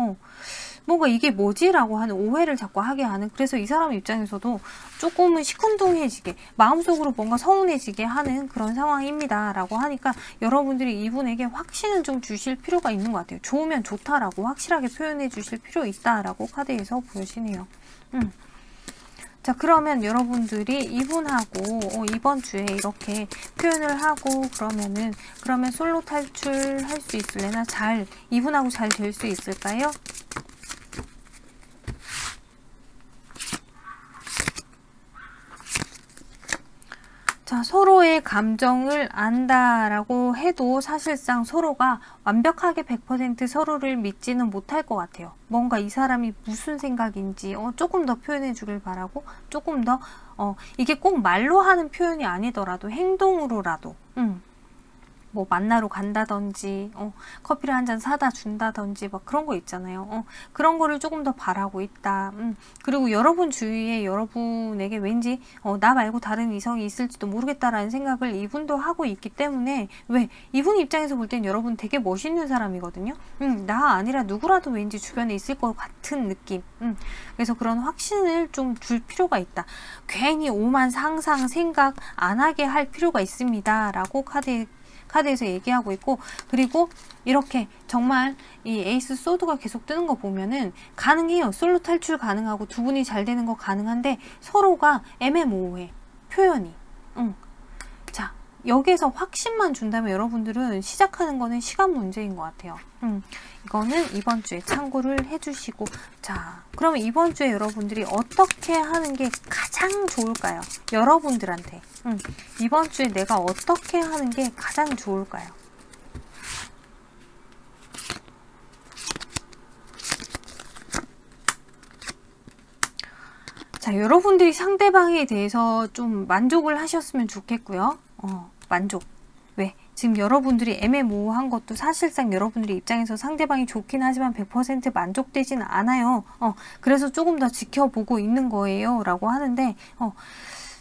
뭔가 이게 뭐지? 라고 하는 오해를 자꾸 하게 하는, 그래서 이 사람 입장에서도 조금은 시큰둥해지게, 마음속으로 뭔가 서운해지게 하는 그런 상황입니다 라고 하니까 여러분들이 이분에게 확신을 좀 주실 필요가 있는 것 같아요. 좋으면 좋다라고 확실하게 표현해 주실 필요 있다라고 카드에서 보여지네요. 자, 그러면 여러분들이 이분하고 이번 주에 이렇게 표현을 하고 그러면 솔로 탈출할 수 있을래나 이분하고 잘 될 수 있을까요? 자, 서로의 감정을 안다라고 해도 사실상 서로가 완벽하게 100% 서로를 믿지는 못할 것 같아요. 뭔가 이 사람이 무슨 생각인지 조금 더 표현해 주길 바라고, 조금 더 이게 꼭 말로 하는 표현이 아니더라도 행동으로라도 뭐 만나러 간다든지 커피를 한 잔 사다 준다든지 막 그런 거 있잖아요. 그런 거를 조금 더 바라고 있다. 그리고 여러분 주위에 여러분에게 왠지 나 말고 다른 이성이 있을지도 모르겠다라는 생각을 이분도 하고 있기 때문에, 왜 이분 입장에서 볼 땐 여러분 되게 멋있는 사람이거든요. 나 아니라 누구라도 왠지 주변에 있을 것 같은 느낌. 그래서 그런 확신을 좀 줄 필요가 있다. 괜히 오만 상상 생각 안 하게 할 필요가 있습니다 라고 카드에서 얘기하고 있고, 그리고 이렇게 정말 이 에이스 소드가 계속 뜨는 거 보면은 가능해요. 솔로 탈출 가능하고 두 분이 잘 되는 거 가능한데 서로가 애매모호해, 표현이. 자, 여기에서 확신만 준다면 여러분들은 시작하는 거는 시간 문제인 것 같아요. 이거는 이번 주에 참고를 해주시고, 자, 그러면 이번 주에 여러분들이 어떻게 하는 게 가장 좋을까요? 여러분들한테 이번 주에 내가 어떻게 하는 게 가장 좋을까요? 자, 여러분들이 상대방에 대해서 좀 만족을 하셨으면 좋겠고요. 만족. 왜? 지금 여러분들이 애매모호한 것도 사실상 여러분들의 입장에서 상대방이 좋긴 하지만 100% 만족되지는 않아요. 그래서 조금 더 지켜보고 있는 거예요 라고 하는데,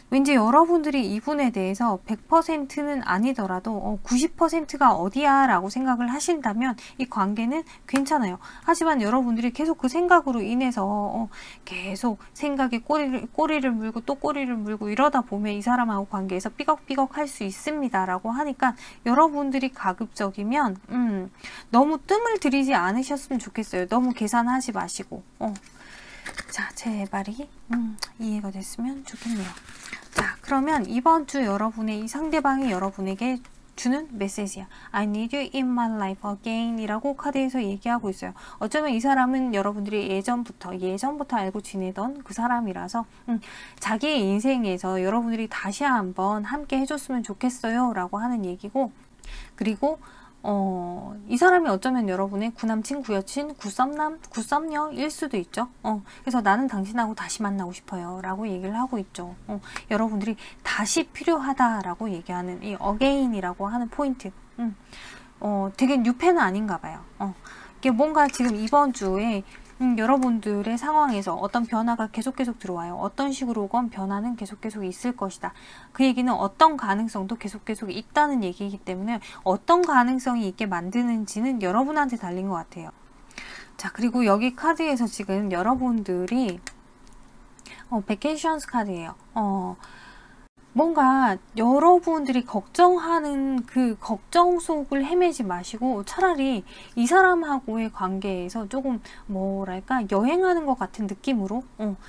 왠지 여러분들이 이분에 대해서 100%는 아니더라도 90%가 어디야 라고 생각을 하신다면 이 관계는 괜찮아요. 하지만 여러분들이 계속 그 생각으로 인해서 계속 생각에 꼬리를 물고 또 꼬리를 물고 이러다 보면 이 사람하고 관계에서 삐걱삐걱 할 수 있습니다 라고 하니까, 여러분들이 가급적이면 너무 뜸을 들이지 않으셨으면 좋겠어요. 너무 계산하지 마시고. 자, 제 말이 이해가 됐으면 좋겠네요. 자, 그러면 이번 주 여러분의 이 상대방이 여러분에게 주는 메시지야. I need you in my life again 이라고 카드에서 얘기하고 있어요. 어쩌면 이 사람은 여러분들이 예전부터 알고 지내던 그 사람이라서 자기의 인생에서 여러분들이 다시 한번 함께 해줬으면 좋겠어요 라고 하는 얘기고, 그리고 이 사람이 어쩌면 여러분의 구남친, 구여친, 구썸남, 구썸녀일 수도 있죠. 그래서 나는 당신하고 다시 만나고 싶어요 라고 얘기를 하고 있죠. 여러분들이 다시 필요하다라고 얘기하는 이 again이라고 하는 포인트. 되게 뉴페는 아닌가 봐요. 이게 뭔가 지금 이번 주에 여러분들의 상황에서 어떤 변화가 계속 들어와요. 어떤 식으로건 변화는 계속 있을 것이다. 그 얘기는 어떤 가능성도 계속 있다는 얘기이기 때문에 어떤 가능성이 있게 만드는지는 여러분한테 달린 것 같아요. 자, 그리고 여기 카드에서 지금 여러분들이 베케이션스 카드예요. 뭔가 여러분들이 걱정하는 그 걱정 속을 헤매지 마시고 차라리 이 사람하고의 관계에서 조금 뭐랄까 여행하는 것 같은 느낌으로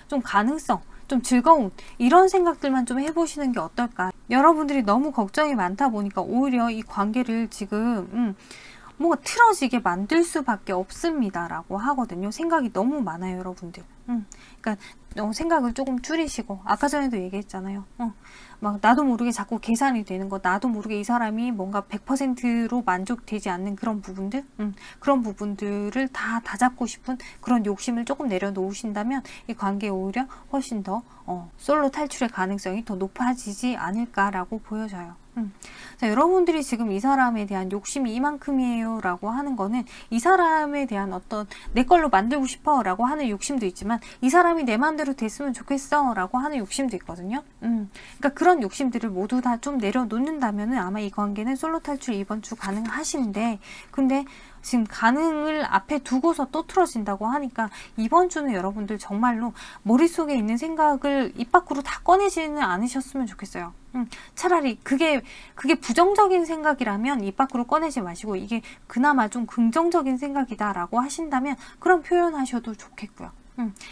좀 가능성, 좀 즐거운 이런 생각들만 좀 해보시는 게 어떨까. 여러분들이 너무 걱정이 많다 보니까 오히려 이 관계를 지금 뭔가 틀어지게 만들 수밖에 없습니다 라고 하거든요. 생각이 너무 많아요 여러분들. 그러니까 생각을 조금 줄이시고, 아까 전에도 얘기했잖아요. 막 나도 모르게 자꾸 계산이 되는 거, 나도 모르게 이 사람이 뭔가 100%로 만족되지 않는 그런 부분들, 그런 부분들을 다 잡고 싶은 그런 욕심을 조금 내려놓으신다면 이 관계에 오히려 훨씬 더 솔로 탈출의 가능성이 더 높아지지 않을까라고 보여져요. 자, 여러분들이 지금 이 사람에 대한 욕심이 이만큼이에요 라고 하는 거는 이 사람에 대한 어떤 내 걸로 만들고 싶어 라고 하는 욕심도 있지만 이 사람이 내 마음대로 됐으면 좋겠어 라고 하는 욕심도 있거든요. 그러니까 그런 욕심들을 모두 다 좀 내려놓는다면 아마 이 관계는 솔로 탈출 이번 주 가능하신데, 근데 지금 가능을 앞에 두고서 또 틀어진다고 하니까 이번 주는 여러분들 정말로 머릿속에 있는 생각을 입 밖으로 다 꺼내지는 않으셨으면 좋겠어요. 차라리 그게 부정적인 생각이라면 입 밖으로 꺼내지 마시고, 이게 그나마 좀 긍정적인 생각이다 라고 하신다면 그런 표현하셔도 좋겠고요.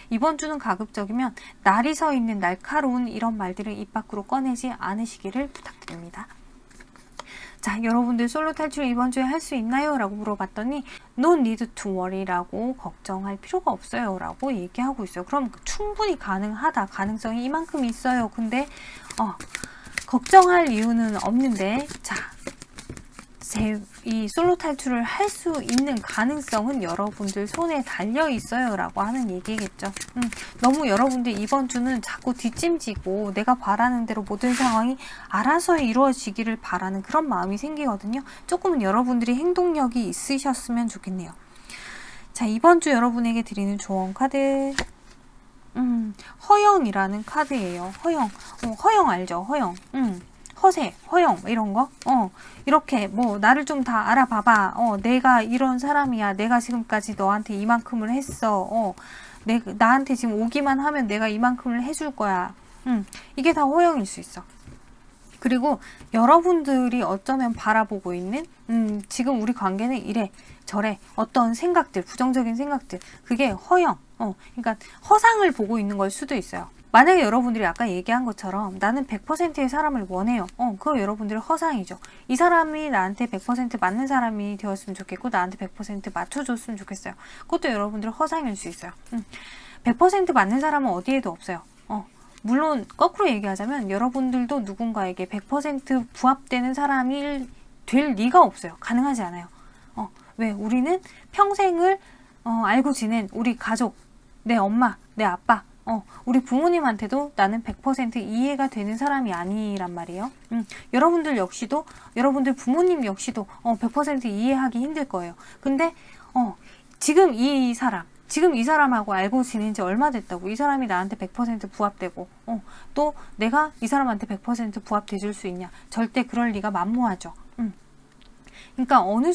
이번 주는 가급적이면 날이 서 있는 날카로운 이런 말들을 입 밖으로 꺼내지 않으시기를 부탁드립니다. 자, 여러분들 솔로 탈출 이번 주에 할 수 있나요? 라고 물어봤더니 No need to worry 라고 걱정할 필요가 없어요 라고 얘기하고 있어요. 그럼 충분히 가능하다. 가능성이 이만큼 있어요. 근데 걱정할 이유는 없는데, 자, 이 솔로 탈출을 할 수 있는 가능성은 여러분들 손에 달려 있어요 라고 하는 얘기겠죠. 너무 여러분들 이번 주는 자꾸 뒷짐지고 내가 바라는 대로 모든 상황이 알아서 이루어지기를 바라는 그런 마음이 생기거든요. 조금은 여러분들이 행동력이 있으셨으면 좋겠네요. 자, 이번 주 여러분에게 드리는 조언 카드, 허영이라는 카드예요. 허영. 허영 알죠? 허영. 허세, 허영 이런 거. 이렇게 뭐 나를 좀 다 알아봐봐. 내가 이런 사람이야. 내가 지금까지 너한테 이만큼을 했어. 나한테 지금 오기만 하면 내가 이만큼을 해줄 거야. 이게 다 허영일 수 있어. 그리고 여러분들이 어쩌면 바라보고 있는 지금 우리 관계는 이래 저래 어떤 생각들, 부정적인 생각들, 그게 허영, 그러니까 허상을 보고 있는 걸 수도 있어요. 만약에 여러분들이 아까 얘기한 것처럼 나는 100%의 사람을 원해요. 그거 여러분들의 허상이죠. 이 사람이 나한테 100% 맞는 사람이 되었으면 좋겠고 나한테 100% 맞춰줬으면 좋겠어요. 그것도 여러분들의 허상일 수 있어요. 100% 맞는 사람은 어디에도 없어요. 물론 거꾸로 얘기하자면 여러분들도 누군가에게 100% 부합되는 사람이 될 리가 없어요. 가능하지 않아요. 왜? 우리는 평생을 알고 지낸 우리 가족, 내 엄마, 내 아빠, 우리 부모님한테도 나는 100% 이해가 되는 사람이 아니란 말이에요. 여러분들 역시도, 여러분들 부모님 역시도 100% 이해하기 힘들 거예요. 근데 지금 이 사람하고 알고 지낸 지 얼마 됐다고, 이 사람이 나한테 100% 부합되고 또 내가 이 사람한테 100% 부합돼 줄 수 있냐? 절대 그럴 리가 만무하죠. 그러니까 어느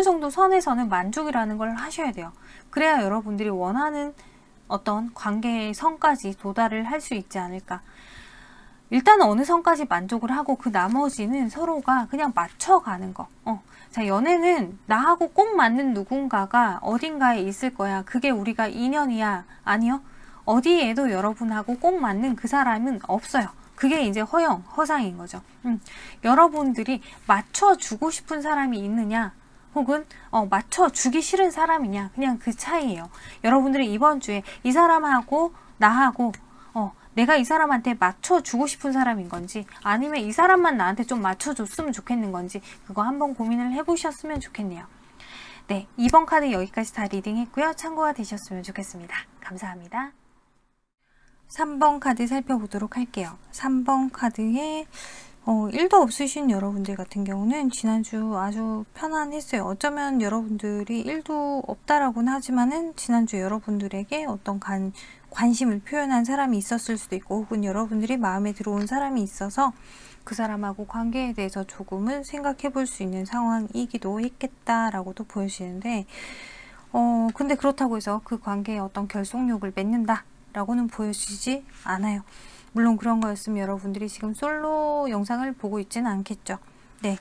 정도 선에서는 만족이라는 걸 하셔야 돼요. 그래야 여러분들이 원하는 어떤 관계의 선까지 도달을 할 수 있지 않을까. 일단 어느 선까지 만족을 하고 그 나머지는 서로가 그냥 맞춰가는 거. 자, 연애는 나하고 꼭 맞는 누군가가 어딘가에 있을 거야. 그게 우리가 인연이야. 아니요. 어디에도 여러분하고 꼭 맞는 그 사람은 없어요. 그게 이제 허영, 허상인 거죠. 여러분들이 맞춰주고 싶은 사람이 있느냐, 혹은 맞춰주기 싫은 사람이냐, 그냥 그 차이예요. 여러분들이 이번 주에 이 사람하고 나하고 내가 이 사람한테 맞춰주고 싶은 사람인 건지, 아니면 이 사람만 나한테 좀 맞춰줬으면 좋겠는 건지, 그거 한번 고민을 해보셨으면 좋겠네요. 네, 2번 카드 여기까지 다 리딩했고요. 참고가 되셨으면 좋겠습니다. 감사합니다. 3번 카드 살펴보도록 할게요. 3번 카드에 1도 없으신 여러분들 같은 경우는 지난주 아주 편안했어요. 어쩌면 여러분들이 1도 없다라고는 하지만은 지난주 여러분들에게 어떤 관심을 표현한 사람이 있었을 수도 있고, 혹은 여러분들이 마음에 들어온 사람이 있어서 그 사람하고 관계에 대해서 조금은 생각해 볼 수 있는 상황이기도 했겠다라고도 보여지는데, 근데 그렇다고 해서 그 관계에 어떤 결속력을 맺는다 라고는 보여지지 않아요. 물론 그런 거였으면 여러분들이 지금 솔로 영상을 보고 있지는 않겠죠. 네.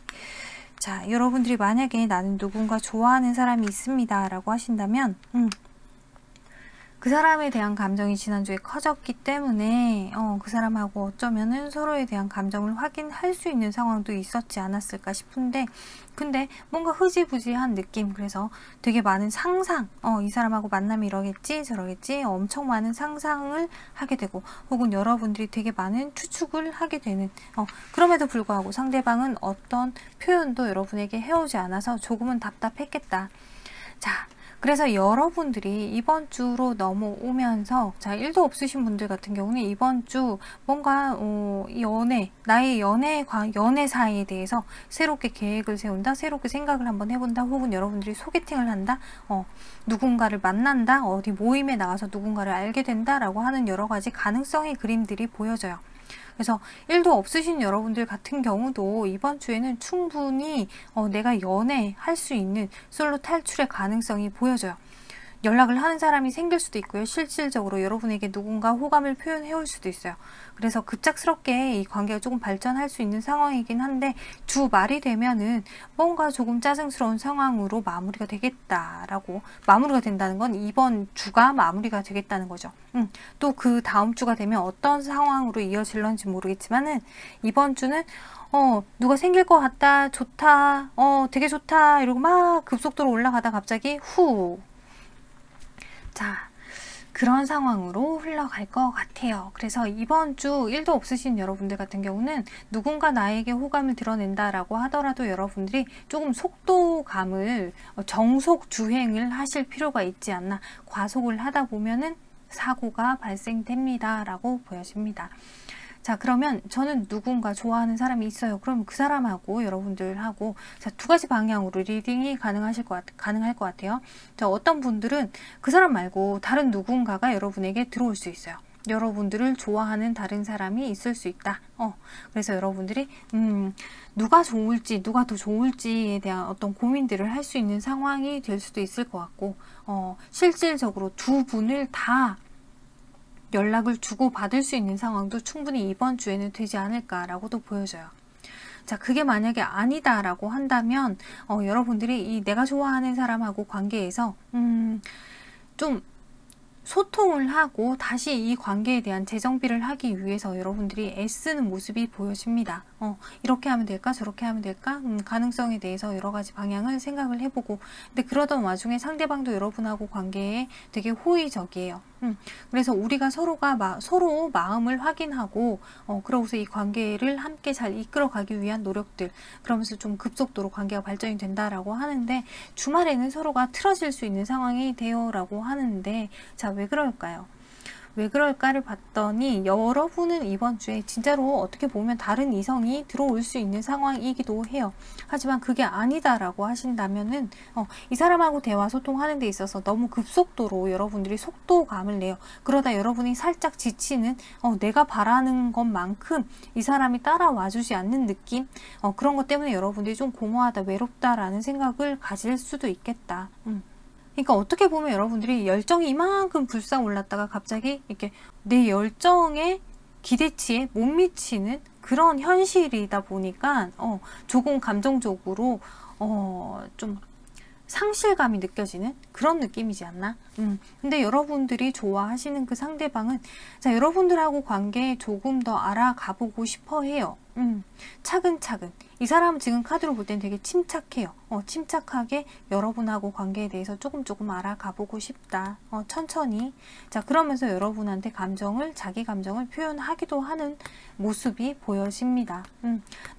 자, 여러분들이 만약에 나는 누군가 좋아하는 사람이 있습니다 라고 하신다면 그 사람에 대한 감정이 지난주에 커졌기 때문에 그 사람하고 어쩌면은 서로에 대한 감정을 확인할 수 있는 상황도 있었지 않았을까 싶은데, 근데 뭔가 흐지부지한 느낌, 그래서 되게 많은 상상, 이 사람하고 만나면 이러겠지 저러겠지 엄청 많은 상상을 하게 되고, 혹은 여러분들이 되게 많은 추측을 하게 되는, 그럼에도 불구하고 상대방은 어떤 표현도 여러분에게 해오지 않아서 조금은 답답했겠다. 자, 그래서 여러분들이 이번 주로 넘어오면서, 자, 1도 없으신 분들 같은 경우는 이번 주 뭔가 나의 연애사에 대해서 새롭게 계획을 세운다, 새롭게 생각을 한번 해본다, 혹은 여러분들이 소개팅을 한다, 누군가를 만난다, 어디 모임에 나가서 누군가를 알게 된다라고 하는 여러 가지 가능성의 그림들이 보여져요. 그래서 1도 없으신 여러분들 같은 경우도 이번 주에는 충분히 내가 연애할 수 있는 솔로 탈출의 가능성이 보여져요. 연락을 하는 사람이 생길 수도 있고요. 실질적으로 여러분에게 누군가 호감을 표현해 올 수도 있어요. 그래서 급작스럽게 이 관계가 조금 발전할 수 있는 상황이긴 한데 주 말이 되면은 뭔가 조금 짜증스러운 상황으로 마무리가 되겠다라고, 마무리가 된다는 건 이번 주가 마무리가 되겠다는 거죠. 또 그 다음 주가 되면 어떤 상황으로 이어질런지 모르겠지만은 이번 주는 누가 생길 것 같다, 좋다, 되게 좋다 이러고 막 급속도로 올라가다 갑자기 자, 그런 상황으로 흘러갈 것 같아요. 그래서 이번 주 1도 없으신 여러분들 같은 경우는 누군가 나에게 호감을 드러낸다라고 하더라도 여러분들이 조금 속도감을, 정속 주행을 하실 필요가 있지 않나. 과속을 하다 보면은 사고가 발생됩니다 라고 보여집니다. 자, 그러면 저는 누군가 좋아하는 사람이 있어요. 그럼 그 사람하고 여러분들하고 자, 두 가지 방향으로 리딩이 가능할 것 같아요. 자, 어떤 분들은 그 사람 말고 다른 누군가가 여러분에게 들어올 수 있어요. 여러분들을 좋아하는 다른 사람이 있을 수 있다. 그래서 여러분들이 누가 좋을지, 누가 더 좋을지에 대한 어떤 고민들을 할 수 있는 상황이 될 수도 있을 것 같고, 실질적으로 두 분을 다 연락을 주고받을 수 있는 상황도 충분히 이번 주에는 되지 않을까라고도 보여져요. 자, 그게 만약에 아니다라고 한다면 여러분들이 이 내가 좋아하는 사람하고 관계에서 좀 소통을 하고 다시 이 관계에 대한 재정비를 하기 위해서 여러분들이 애쓰는 모습이 보여집니다. 이렇게 하면 될까? 저렇게 하면 될까? 가능성에 대해서 여러 가지 방향을 생각을 해보고, 근데 그러던 와중에 상대방도 여러분하고 관계에 되게 호의적이에요. 그래서 우리가 서로 마음을 확인하고 그러고서 이 관계를 함께 잘 이끌어가기 위한 노력들, 그러면서 좀 급속도로 관계가 발전이 된다라고 하는데, 주말에는 서로가 틀어질 수 있는 상황이 돼요 라고 하는데, 자, 왜 그럴까요? 왜 그럴까를 봤더니 여러분은 이번 주에 진짜로 어떻게 보면 다른 이성이 들어올 수 있는 상황이기도 해요. 하지만 그게 아니다라고 하신다면은 이 사람하고 대화 소통하는 데 있어서 너무 급속도로 여러분들이 속도감을 내요. 그러다 여러분이 살짝 지치는, 내가 바라는 것만큼 이 사람이 따라와 주지 않는 느낌, 그런 것 때문에 여러분들이 좀 공허하다, 외롭다라는 생각을 가질 수도 있겠다. 그러니까 어떻게 보면 여러분들이 열정이 이만큼 불상 올랐다가 갑자기 이렇게 내 열정의 기대치에 못 미치는 그런 현실이다 보니까 조금 감정적으로 좀 상실감이 느껴지는 그런 느낌이지 않나? 근데 여러분들이 좋아하시는 그 상대방은, 자, 여러분들하고 관계 조금 더 알아가보고 싶어 해요. 차근차근. 이 사람은 지금 카드로 볼 땐 되게 침착해요. 침착하게 여러분하고 관계에 대해서 조금 알아가보고 싶다. 천천히. 자, 그러면서 여러분한테 자기 감정을 표현하기도 하는 모습이 보여집니다.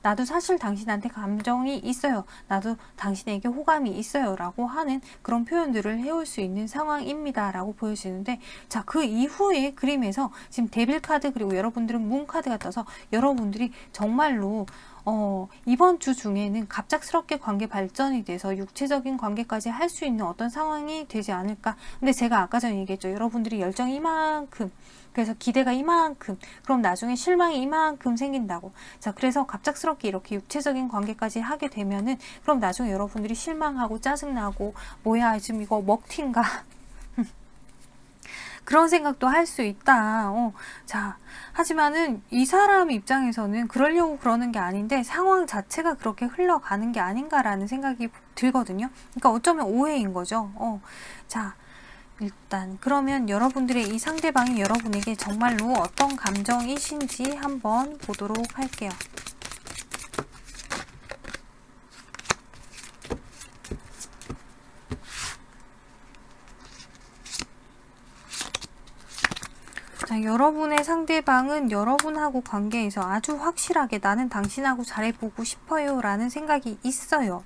나도 사실 당신한테 감정이 있어요. 나도 당신에게 호감이 있어요. 라고 하는 그런 표현들을 해올 수 있는 상황입니다. 라고 보여지는데, 자, 그 이후의 그림에서 지금 데빌 카드, 그리고 여러분들은 문 카드가 떠서 여러분들이 정말로 이번 주 중에는 갑작스럽게 관계 발전이 돼서 육체적인 관계까지 할 수 있는 어떤 상황이 되지 않을까. 근데 제가 아까 전에 얘기했죠. 여러분들이 열정이 이만큼, 그래서 기대가 이만큼, 그럼 나중에 실망이 이만큼 생긴다고. 자, 그래서 갑작스럽게 이렇게 육체적인 관계까지 하게 되면은, 그럼 나중에 여러분들이 실망하고 짜증나고, 뭐야, 지금 이거 먹튀인가? 그런 생각도 할 수 있다. 자, 하지만은 이 사람 입장에서는 그러려고 그러는 게 아닌데 상황 자체가 그렇게 흘러가는 게 아닌가라는 생각이 들거든요. 그러니까 어쩌면 오해인 거죠. 자, 일단 그러면 여러분들의 이 상대방이 여러분에게 정말로 어떤 감정이신지 한번 보도록 할게요. 자, 여러분의 상대방은 여러분하고 관계에서 아주 확실하게 나는 당신하고 잘해보고 싶어요 라는 생각이 있어요.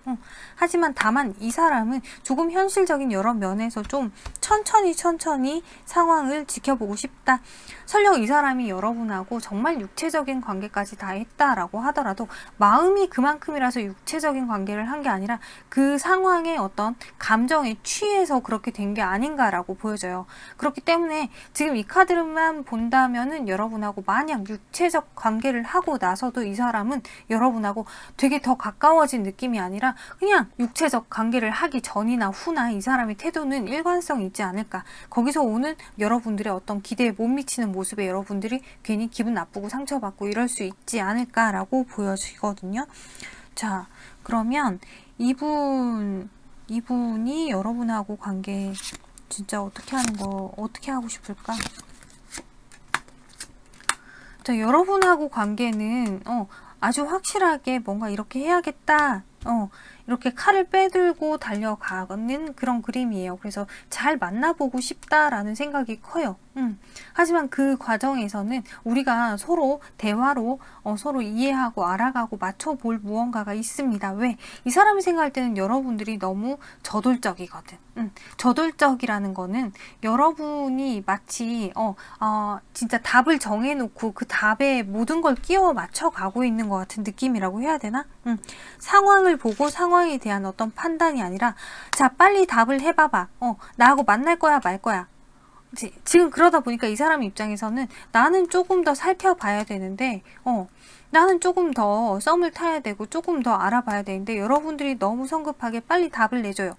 하지만 다만 이 사람은 조금 현실적인 여러 면에서 좀 천천히 상황을 지켜보고 싶다. 설령 이 사람이 여러분하고 정말 육체적인 관계까지 다 했다라고 하더라도 마음이 그만큼이라서 육체적인 관계를 한 게 아니라 그 상황의 어떤 감정에 취해서 그렇게 된 게 아닌가라고 보여져요. 그렇기 때문에 지금 이 카드만 관계만 본다면은 여러분하고 마냥 육체적 관계를 하고 나서도 이 사람은 여러분하고 되게 더 가까워진 느낌이 아니라 그냥 육체적 관계를 하기 전이나 후나 이 사람의 태도는 일관성이 있지 않을까. 거기서 오는 여러분들의 어떤 기대에 못 미치는 모습에 여러분들이 괜히 기분 나쁘고 상처받고 이럴 수 있지 않을까라고 보여지거든요. 자, 그러면 이분이 여러분하고 관계 진짜 어떻게 하고 싶을까? 자, 여러분하고 관계는 아주 확실하게 뭔가 이렇게 해야겠다. 이렇게 칼을 빼들고 달려가는 그런 그림이에요. 그래서 잘 만나보고 싶다라는 생각이 커요. 하지만 그 과정에서는 우리가 서로 대화로 서로 이해하고 알아가고 맞춰볼 무언가가 있습니다. 왜? 이 사람이 생각할 때는 여러분들이 너무 저돌적이거든. 저돌적이라는 거는 여러분이 마치 진짜 답을 정해놓고 그 답에 모든 걸 끼워 맞춰가고 있는 것 같은 느낌이라고 해야 되나? 상황을 보고 상황에 대한 어떤 판단이 아니라 자, 빨리 답을 해봐봐. 나하고 만날 거야 말 거야. 지금 그러다 보니까 이 사람 입장에서는 나는 조금 더 살펴봐야 되는데 나는 조금 더 썸을 타야 되고 조금 더 알아봐야 되는데 여러분들이 너무 성급하게 빨리 답을 내줘요.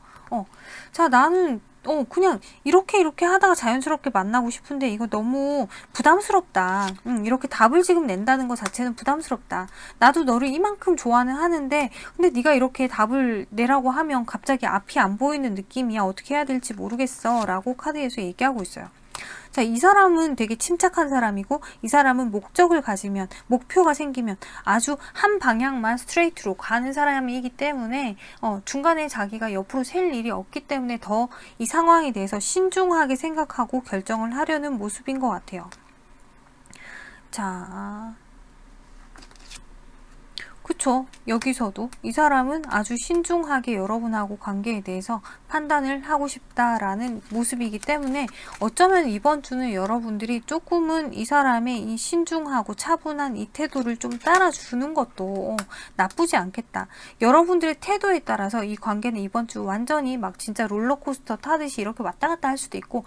자, 나는 그냥 이렇게 하다가 자연스럽게 만나고 싶은데 이거 너무 부담스럽다. 이렇게 답을 지금 낸다는 것 자체는 부담스럽다. 나도 너를 이만큼 좋아는 하는데 근데 네가 이렇게 답을 내라고 하면 갑자기 앞이 안 보이는 느낌이야. 어떻게 해야 될지 모르겠어 라고 카드에서 얘기하고 있어요. 자, 이 사람은 되게 침착한 사람이고 이 사람은 목적을 가지면 목표가 생기면 아주 한 방향만 스트레이트로 가는 사람이기 때문에 중간에 자기가 옆으로 셀 일이 없기 때문에 더 이 상황에 대해서 신중하게 생각하고 결정을 하려는 모습인 것 같아요. 자, 그쵸? 여기서도 이 사람은 아주 신중하게 여러분하고 관계에 대해서 판단을 하고 싶다라는 모습이기 때문에 어쩌면 이번 주는 여러분들이 조금은 이 사람의 이 신중하고 차분한 이 태도를 좀 따라주는 것도 나쁘지 않겠다. 여러분들의 태도에 따라서 이 관계는 이번 주 완전히 막 진짜 롤러코스터 타듯이 이렇게 왔다 갔다 할 수도 있고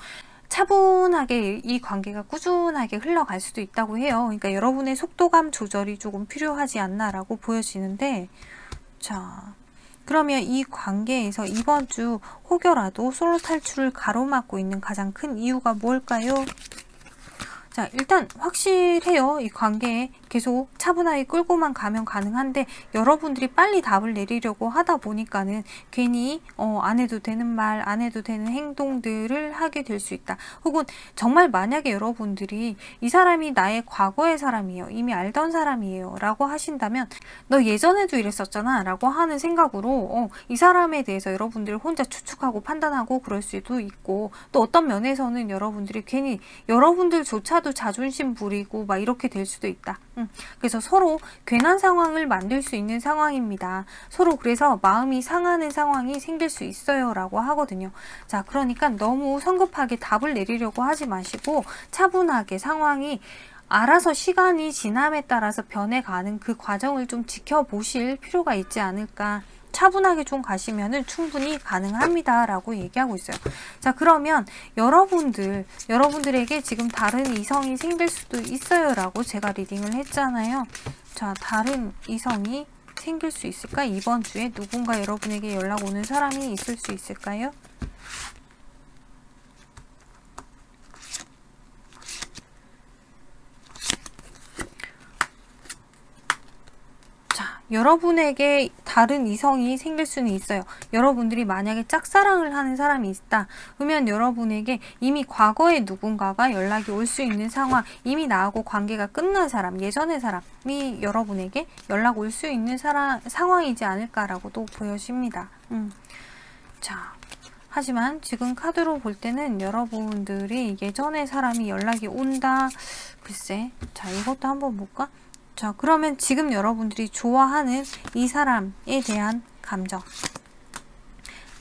차분하게 이 관계가 꾸준하게 흘러갈 수도 있다고 해요. 그러니까 여러분의 속도감 조절이 조금 필요하지 않나라고 보여지는데, 자, 그러면 이 관계에서 이번 주 혹여라도 솔로 탈출을 가로막고 있는 가장 큰 이유가 뭘까요? 자, 일단 확실해요. 이 관계에 계속 차분하게 끌고만 가면 가능한데 여러분들이 빨리 답을 내리려고 하다 보니까는 괜히 안 해도 되는 말, 안 해도 되는 행동들을 하게 될 수 있다. 혹은 정말 만약에 여러분들이 이 사람이 나의 과거의 사람이에요. 이미 알던 사람이에요. 라고 하신다면 너 예전에도 이랬었잖아. 라고 하는 생각으로 이 사람에 대해서 여러분들 혼자 추측하고 판단하고 그럴 수도 있고 또 어떤 면에서는 여러분들이 괜히 여러분들조차도 자존심 부리고 막 이렇게 될 수도 있다. 그래서 서로 괜한 상황을 만들 수 있는 상황입니다. 서로 그래서 마음이 상하는 상황이 생길 수 있어요 라고 하거든요. 자, 그러니까 너무 성급하게 답을 내리려고 하지 마시고 차분하게 상황이 알아서 시간이 지남에 따라서 변해가는 그 과정을 좀 지켜보실 필요가 있지 않을까. 차분하게 좀 가시면은 충분히 가능합니다 라고 얘기하고 있어요. 자, 그러면 여러분들에게 지금 다른 이성이 생길 수도 있어요 라고 제가 리딩을 했잖아요. 자, 다른 이성이 생길 수 있을까? 이번 주에 누군가 여러분에게 연락 오는 사람이 있을 수 있을까요? 여러분에게 다른 이성이 생길 수는 있어요. 여러분들이 만약에 짝사랑을 하는 사람이 있다. 그러면 여러분에게 이미 과거에 누군가가 연락이 올 수 있는 상황, 이미 나하고 관계가 끝난 사람, 예전의 사람이 여러분에게 연락 올 수 있는 상황이지 않을까라고도 보여집니다. 자, 하지만 지금 카드로 볼 때는 여러분들이 예전의 사람이 연락이 온다. 글쎄, 자, 이것도 한번 볼까? 자, 그러면 지금 여러분들이 좋아하는 이 사람에 대한 감정,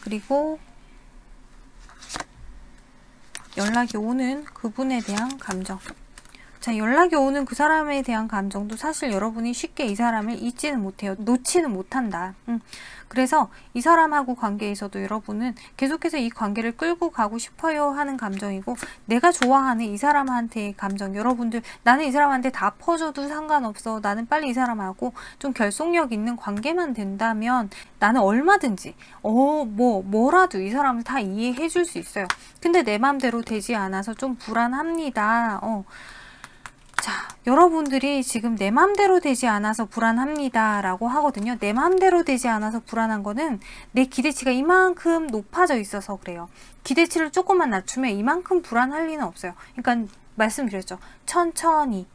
그리고 연락이 오는 그분에 대한 감정, 자, 연락이 오는 그 사람에 대한 감정도 사실 여러분이 쉽게 이 사람을 잊지는 못해요. 놓지는 못한다. 그래서 이 사람하고 관계에서도 여러분은 계속해서 이 관계를 끌고 가고 싶어요 하는 감정이고, 내가 좋아하는 이 사람한테의 감정, 여러분들 나는 이 사람한테 다 퍼줘도 상관없어, 나는 빨리 이 사람하고 좀 결속력 있는 관계만 된다면 나는 얼마든지 뭐라도 이 사람을 다 이해해 줄 수 있어요. 근데 내 맘대로 되지 않아서 좀 불안합니다. 자, 여러분들이 지금 내 맘대로 되지 않아서 불안합니다 라고 하거든요. 내 맘대로 되지 않아서 불안한 거는 내 기대치가 이만큼 높아져 있어서 그래요. 기대치를 조금만 낮추면 이만큼 불안할 리는 없어요. 그러니까 말씀드렸죠. 천천히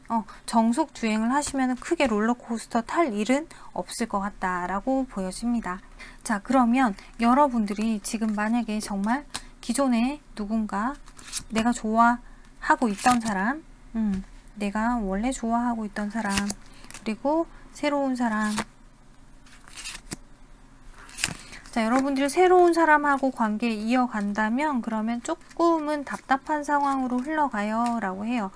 정속 주행을 하시면 크게 롤러코스터 탈 일은 없을 것 같다라고 보여집니다. 자, 그러면 여러분들이 지금 만약에 정말 기존에 누군가 내가 좋아하고 있던 사람, 내가 원래 좋아하고 있던 사람, 그리고 새로운 사람. 자, 여러분들이 새로운 사람하고 관계 이어간다면 그러면 조금은 답답한 상황으로 흘러가요 라고 해요.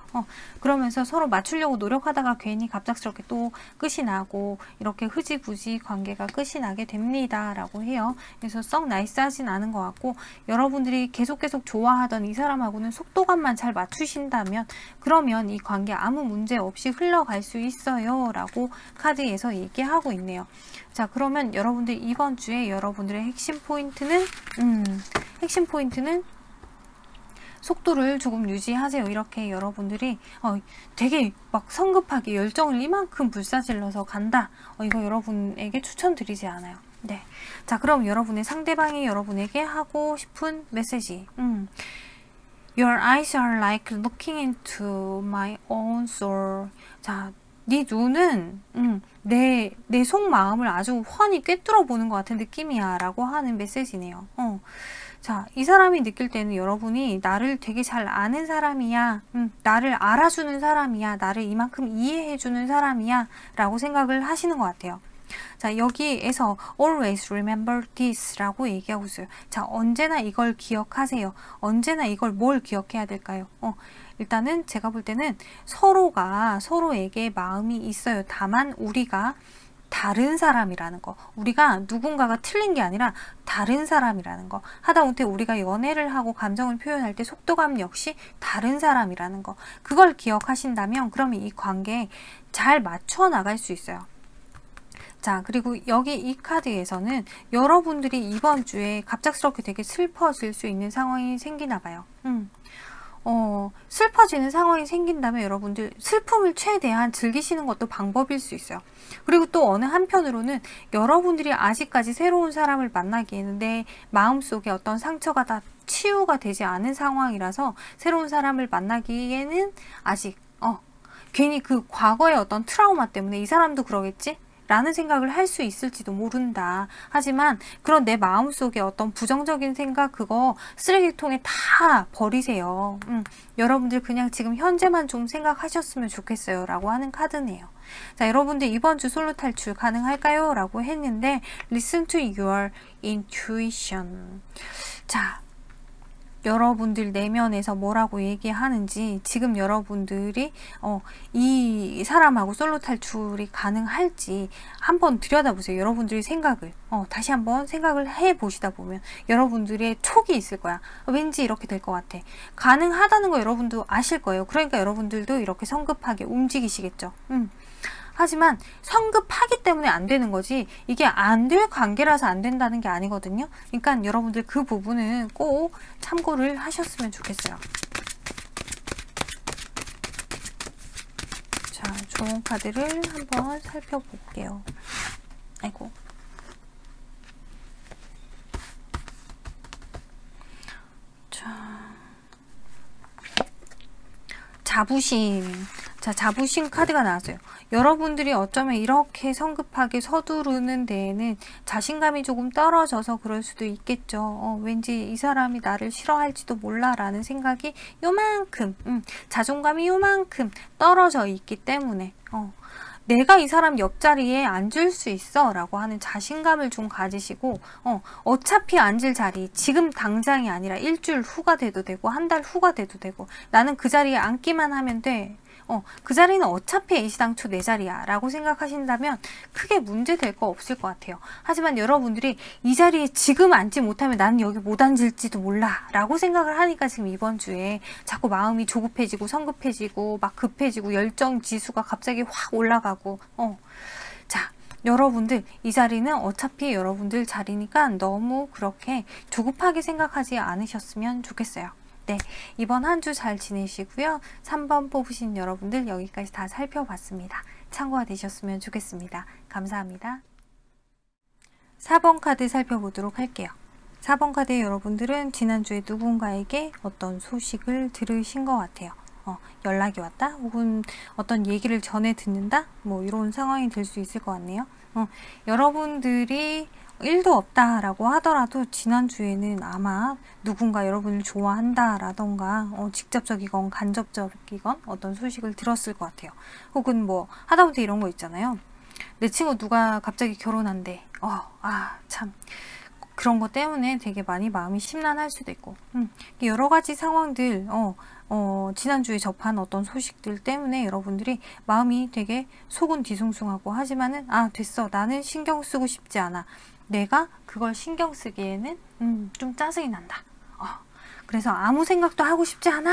그러면서 서로 맞추려고 노력하다가 괜히 갑작스럽게 또 끝이 나고 이렇게 흐지부지 관계가 끝이 나게 됩니다 라고 해요. 그래서 썩 나이스하진 않은 것 같고, 여러분들이 계속 좋아하던 이 사람하고는 속도감만 잘 맞추신다면 그러면 이 관계 아무 문제 없이 흘러갈 수 있어요 라고 카드에서 얘기하고 있네요. 자, 그러면 여러분들 이번 주에 여러분들의 핵심 포인트는 속도를 조금 유지하세요. 이렇게 여러분들이 되게 막 성급하게 열정을 이만큼 불사질러서 간다. 이거 여러분에게 추천드리지 않아요. 네. 자, 그럼 여러분의 상대방이 여러분에게 하고 싶은 메시지. Your eyes are like looking into my own soul. 자, 네 눈은 내 속마음을 아주 훤히 꿰뚫어 보는 것 같은 느낌이야 라고 하는 메시지네요. 자, 이 사람이 느낄 때는 여러분이 나를 되게 잘 아는 사람이야, 나를 알아주는 사람이야, 나를 이만큼 이해해주는 사람이야 라고 생각을 하시는 것 같아요. 자, 여기에서 always remember this 라고 얘기하고 있어요. 자, 언제나 이걸 기억하세요. 언제나 이걸 뭘 기억해야 될까요? 일단은 제가 볼 때는 서로가 서로에게 마음이 있어요. 다만 우리가 다른 사람이라는 거, 우리가 누군가가 틀린 게 아니라 다른 사람이라는 거, 하다못해 우리가 연애를 하고 감정을 표현할 때 속도감 역시 다른 사람이라는 거, 그걸 기억하신다면 그러면 이 관계에 잘 맞춰 나갈 수 있어요. 자, 그리고 여기 이 카드에서는 여러분들이 이번 주에 갑작스럽게 되게 슬퍼질 수 있는 상황이 생기나 봐요. 슬퍼지는 상황이 생긴다면 여러분들 슬픔을 최대한 즐기시는 것도 방법일 수 있어요. 그리고 또 어느 한편으로는 여러분들이 아직까지 새로운 사람을 만나기에는 내 마음속에 어떤 상처가 다 치유가 되지 않은 상황이라서 새로운 사람을 만나기에는 아직 괜히 그 과거의 어떤 트라우마 때문에 이 사람도 그러겠지? 라는 생각을 할 수 있을지도 모른다. 하지만 그런 내 마음속에 어떤 부정적인 생각, 그거 쓰레기통에 다 버리세요. 여러분들 그냥 지금 현재만 좀 생각하셨으면 좋겠어요 라고 하는 카드네요. 자, 여러분들 이번 주 솔로 탈출 가능할까요? 라고 했는데 Listen to your intuition. 자, 여러분들 내면에서 뭐라고 얘기하는지 지금 여러분들이 이 사람하고 솔로 탈출이 가능할지 한번 들여다보세요. 여러분들의 생각을 다시 한번 생각을 해보시다 보면 여러분들의 촉이 있을 거야. 왠지 이렇게 될 것 같아. 가능하다는 거 여러분도 아실 거예요. 그러니까 여러분들도 이렇게 성급하게 움직이시겠죠. 하지만 성급하기 때문에 안 되는 거지, 이게 안 될 관계라서 안 된다는 게 아니거든요. 그러니까 여러분들 그 부분은 꼭 참고를 하셨으면 좋겠어요. 자, 좋은 카드를 한번 살펴볼게요. 아이고. 자, 자부심. 자, 자부심 카드가 나왔어요. 여러분들이 어쩌면 이렇게 성급하게 서두르는 데에는 자신감이 조금 떨어져서 그럴 수도 있겠죠. 왠지 이 사람이 나를 싫어할지도 몰라 라는 생각이 요만큼, 자존감이 요만큼 떨어져 있기 때문에 내가 이 사람 옆자리에 앉을 수 있어 라고 하는 자신감을 좀 가지시고, 어차피 앉을 자리 지금 당장이 아니라 일주일 후가 돼도 되고 한 달 후가 돼도 되고 나는 그 자리에 앉기만 하면 돼. 그 자리는 어차피 애시당초 내 자리야 라고 생각하신다면 크게 문제될 거 없을 것 같아요. 하지만 여러분들이 이 자리에 지금 앉지 못하면 나는 여기 못 앉을지도 몰라 라고 생각을 하니까 지금 이번 주에 자꾸 마음이 조급해지고 성급해지고 막 급해지고 열정 지수가 갑자기 확 올라가고 자, 여러분들 이 자리는 어차피 여러분들 자리니까 너무 그렇게 조급하게 생각하지 않으셨으면 좋겠어요. 네, 이번 한 주 잘 지내시고요. 3번 뽑으신 여러분들 여기까지 다 살펴봤습니다. 참고가 되셨으면 좋겠습니다. 감사합니다. 4번 카드 살펴보도록 할게요. 4번 카드의 여러분들은 지난주에 누군가에게 어떤 소식을 들으신 것 같아요. 연락이 왔다 혹은 어떤 얘기를 전해 듣는다 뭐 이런 상황이 될 수 있을 것 같네요. 여러분들이 1도 없다 라고 하더라도 지난주에는 아마 누군가 여러분을 좋아한다 라던가 직접적이건 간접적이건 어떤 소식을 들었을 것 같아요. 혹은 뭐 하다못해 이런 거 있잖아요. 내 친구 누가 갑자기 결혼한대. 참 그런 것 때문에 되게 많이 마음이 심란할 수도 있고 여러 가지 상황들 지난주에 접한 어떤 소식들 때문에 여러분들이 마음이 되게 속은 뒤숭숭하고 하지만은 됐어 나는 신경 쓰고 싶지 않아 내가 그걸 신경 쓰기에는 좀 짜증이 난다 그래서 아무 생각도 하고 싶지 않아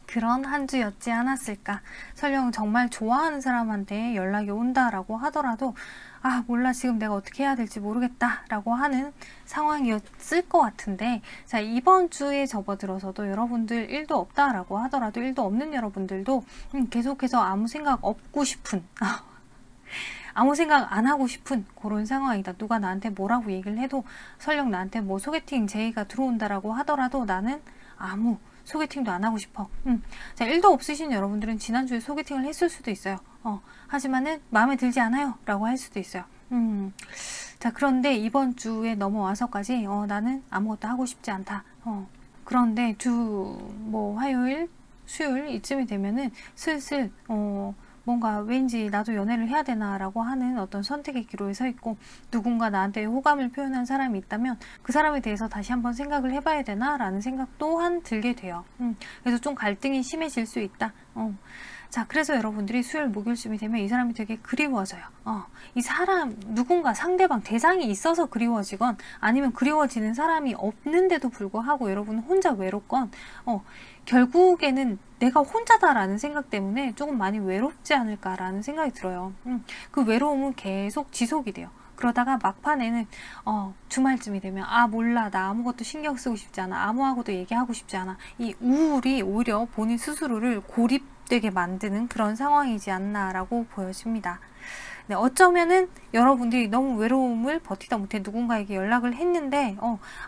그런 한 주였지 않았을까. 설령 정말 좋아하는 사람한테 연락이 온다라고 하더라도 몰라 지금 내가 어떻게 해야 될지 모르겠다 라고 하는 상황이었을 것 같은데 자 이번 주에 접어들어서도 여러분들 1도 없다 라고 하더라도 1도 없는 여러분들도 계속해서 아무 생각 없고 싶은 아무 생각 안 하고 싶은 그런 상황이다. 누가 나한테 뭐라고 얘기를 해도 설령 나한테 뭐 소개팅 제의가 들어온다라고 하더라도 나는 아무 소개팅도 안 하고 싶어. 자, 1도 없으신 여러분들은 지난주에 소개팅을 했을 수도 있어요. 하지만은 마음에 들지 않아요 라고 할 수도 있어요. 자, 그런데 이번 주에 넘어와서까지 나는 아무것도 하고 싶지 않다. 그런데 뭐 화요일, 수요일 이쯤이 되면은 슬슬 뭔가 왠지 나도 연애를 해야 되나 라고 하는 어떤 선택의 기로에 서 있고 누군가 나한테 호감을 표현한 사람이 있다면 그 사람에 대해서 다시 한번 생각을 해봐야 되나 라는 생각 또한 들게 돼요. 그래서 좀 갈등이 심해질 수 있다. 자, 그래서 여러분들이 수요일 목요일쯤이 되면 이 사람이 되게 그리워져요. 이 사람 누군가 상대방 대상이 있어서 그리워지건 아니면 그리워지는 사람이 없는데도 불구하고 여러분은 혼자 외롭건 결국에는 내가 혼자다라는 생각 때문에 조금 많이 외롭지 않을까라는 생각이 들어요. 그 외로움은 계속 지속이 돼요. 그러다가 막판에는 주말쯤이 되면 몰라 나 아무것도 신경 쓰고 싶지 않아 아무하고도 얘기하고 싶지 않아 이 우울이 오히려 본인 스스로를 고립되게 만드는 그런 상황이지 않나라고 보여집니다. 네, 어쩌면은 여러분들이 너무 외로움을 버티다 못해 누군가에게 연락을 했는데